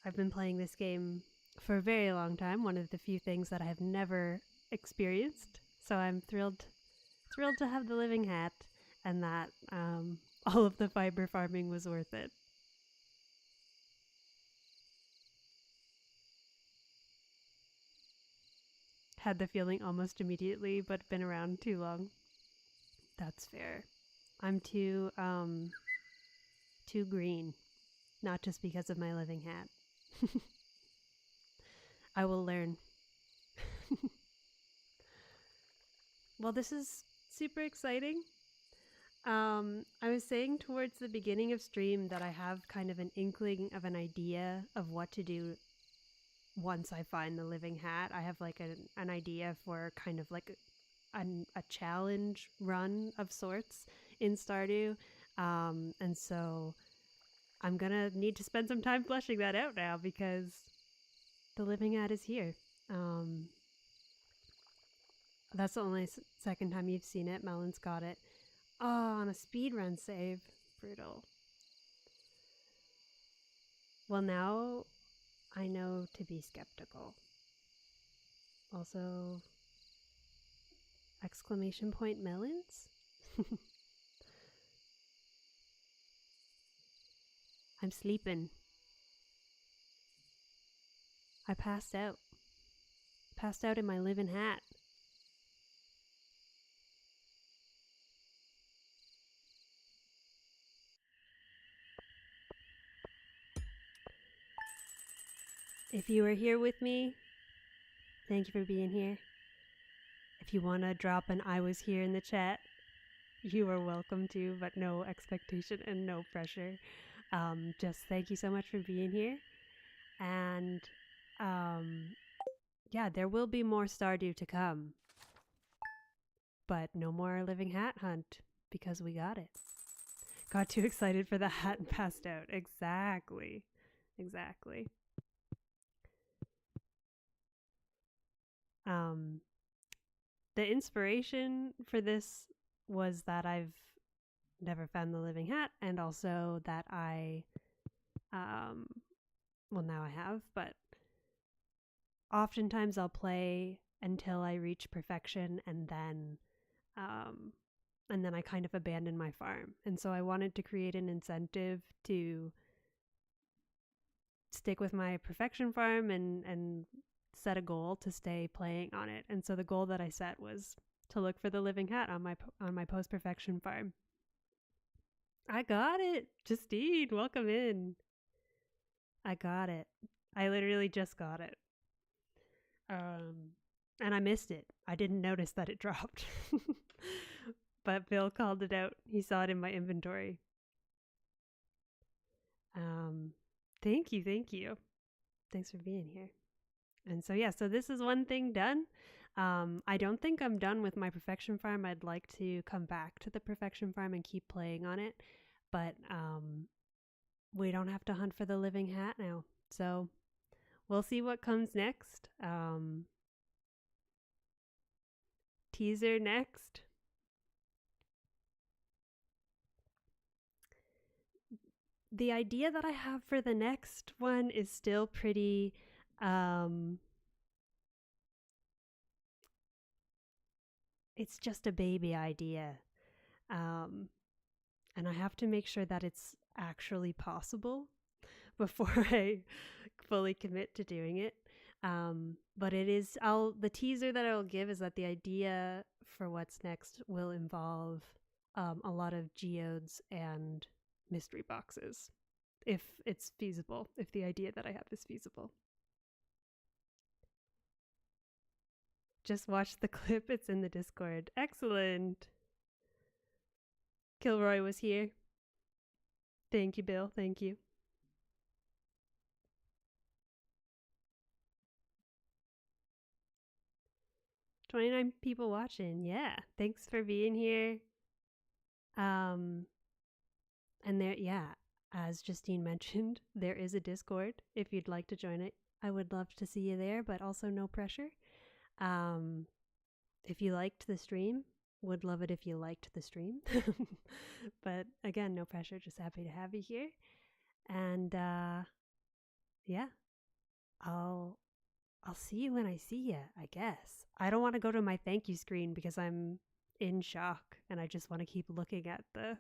I've been playing this game for a very long time, one of the few things that I have never experienced. So I'm thrilled to have the living hat, and that all of the fiber farming was worth it. Had the feeling almost immediately, but been around too long. That's fair. I'm too green, not just because of my living hat. I will learn. Well, this is super exciting. I was saying towards the beginning of stream that I have kind of an inkling of an idea of what to do once I find the living hat. I have like an idea for kind of like a challenge run of sorts in Stardew. And so I'm gonna need to spend some time fleshing that out now because the living hat is here. That's the only second time you've seen it. Melon's got it. Oh, on a speedrun save. Brutal. Well, now I know to be skeptical. Also, exclamation point melons? I'm sleeping. I passed out. Passed out in my living hat. If you are here with me, thank you for being here. If you want to drop an I was here in the chat, you are welcome to, but no expectation and no pressure. Just thank you so much for being here. And yeah, there will be more Stardew to come. But no more living hat hunt because we got it. Got too excited for the hat and passed out. Exactly. The inspiration for this was that I've never found the living hat, and also that well, now I have, but oftentimes I'll play until I reach perfection, and then I kind of abandon my farm. And so I wanted to create an incentive to stick with my perfection farm and set a goal to stay playing on it. And so the goal that I set was to look for the living hat on my post-perfection farm. I got it. Justine, welcome in. I got it. I literally just got it. And I missed it. I didn't notice that it dropped. but Bill called it out. He saw it in my inventory. Thank you, thank you. Thanks for being here. And so yeah, so this is one thing done. I don't think I'm done with my perfection farm. I'd like to come back to the perfection farm and keep playing on it, but we don't have to hunt for the living hat now. So we'll see what comes next. Teaser next. The idea that I have for the next one is still pretty it's just a baby idea. And I have to make sure that it's actually possible before I fully commit to doing it. But it is, the teaser that I'll give is that the idea for what's next will involve a lot of geodes and mystery boxes, if it's feasible, if the idea that I have is feasible. Just watch the clip, it's in the Discord. Excellent. Kilroy was here. Thank you, Bill. Thank you. "29 people watching. Yeah. Thanks for being here. And there, yeah, as Justine mentioned, there is a Discord if you'd like to join it. I would love to see you there, but also no pressure. If you liked the stream, would love it if you liked the stream. But again, no pressure, just happy to have you here. And yeah, I'll see you when I see you, I guess. I don't want to go to my thank you screen because I'm in shock and I just want to keep looking at the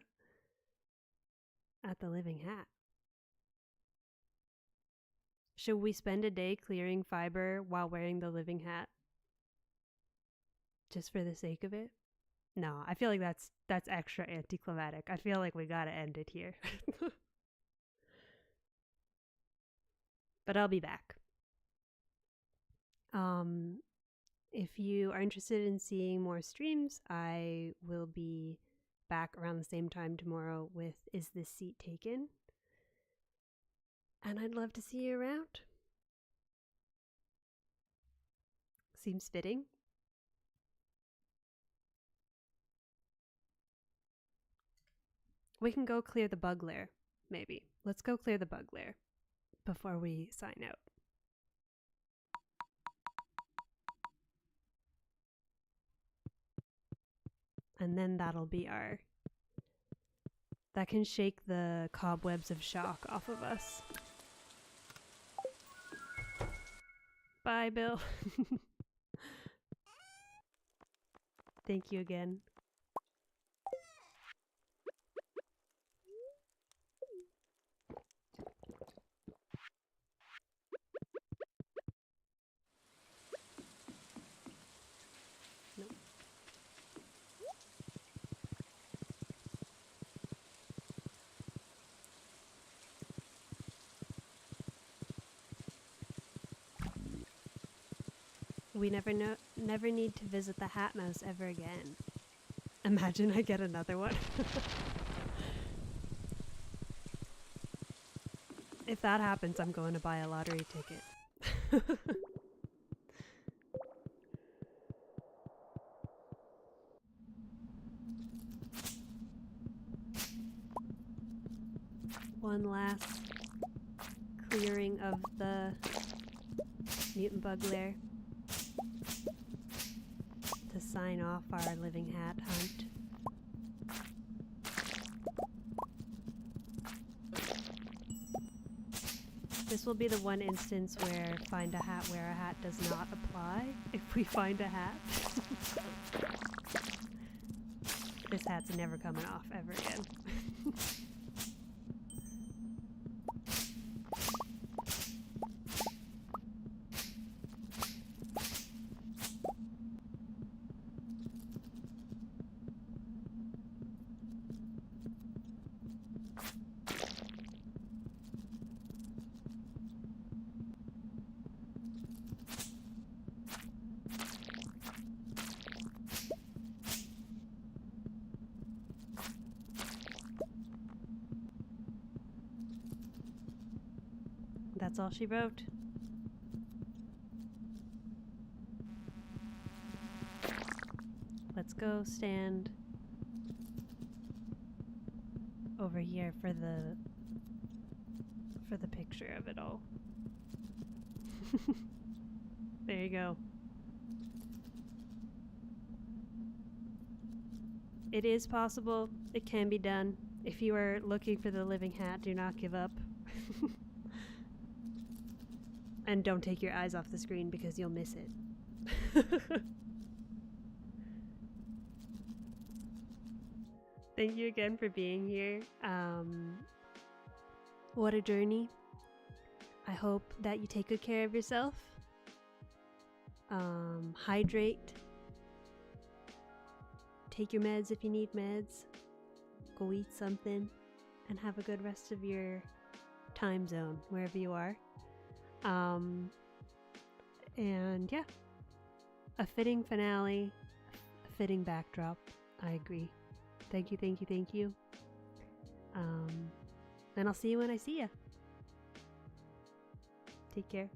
living hat. Should we spend a day clearing fiber while wearing the living hat? Just for the sake of it? No, I feel like that's extra anticlimactic. I feel like we gotta end it here. But I'll be back. If you are interested in seeing more streams, I will be back around the same time tomorrow with Is This Seat Taken? And I'd love to see you around. Seems fitting. We can go clear the bug lair, maybe. Let's go clear the bug lair before we sign out. And then that'll be that can shake the cobwebs of shock off of us. Bye, Bill. Thank you again. We never need to visit the Hat Mouse ever again. Imagine I get another one. If that happens, I'm going to buy a lottery ticket. One last clearing of the mutant bug lair to sign off our living hat hunt. This will be the one instance where find a hat, wear a hat does not apply if we find a hat. This hat's never coming off ever again. That's all she wrote. Let's go stand over here for the picture of it all. There you go. It is possible. It can be done. If you are looking for the living hat, do not give up. And don't take your eyes off the screen because you'll miss it. Thank you again for being here. What a journey. I hope that you take good care of yourself. Hydrate. Take your meds if you need meds. Go eat something. And have a good rest of your time zone, wherever you are. And yeah. A fitting finale. A fitting backdrop. I agree. Thank you, thank you, thank you. And I'll see you when I see you. Take care.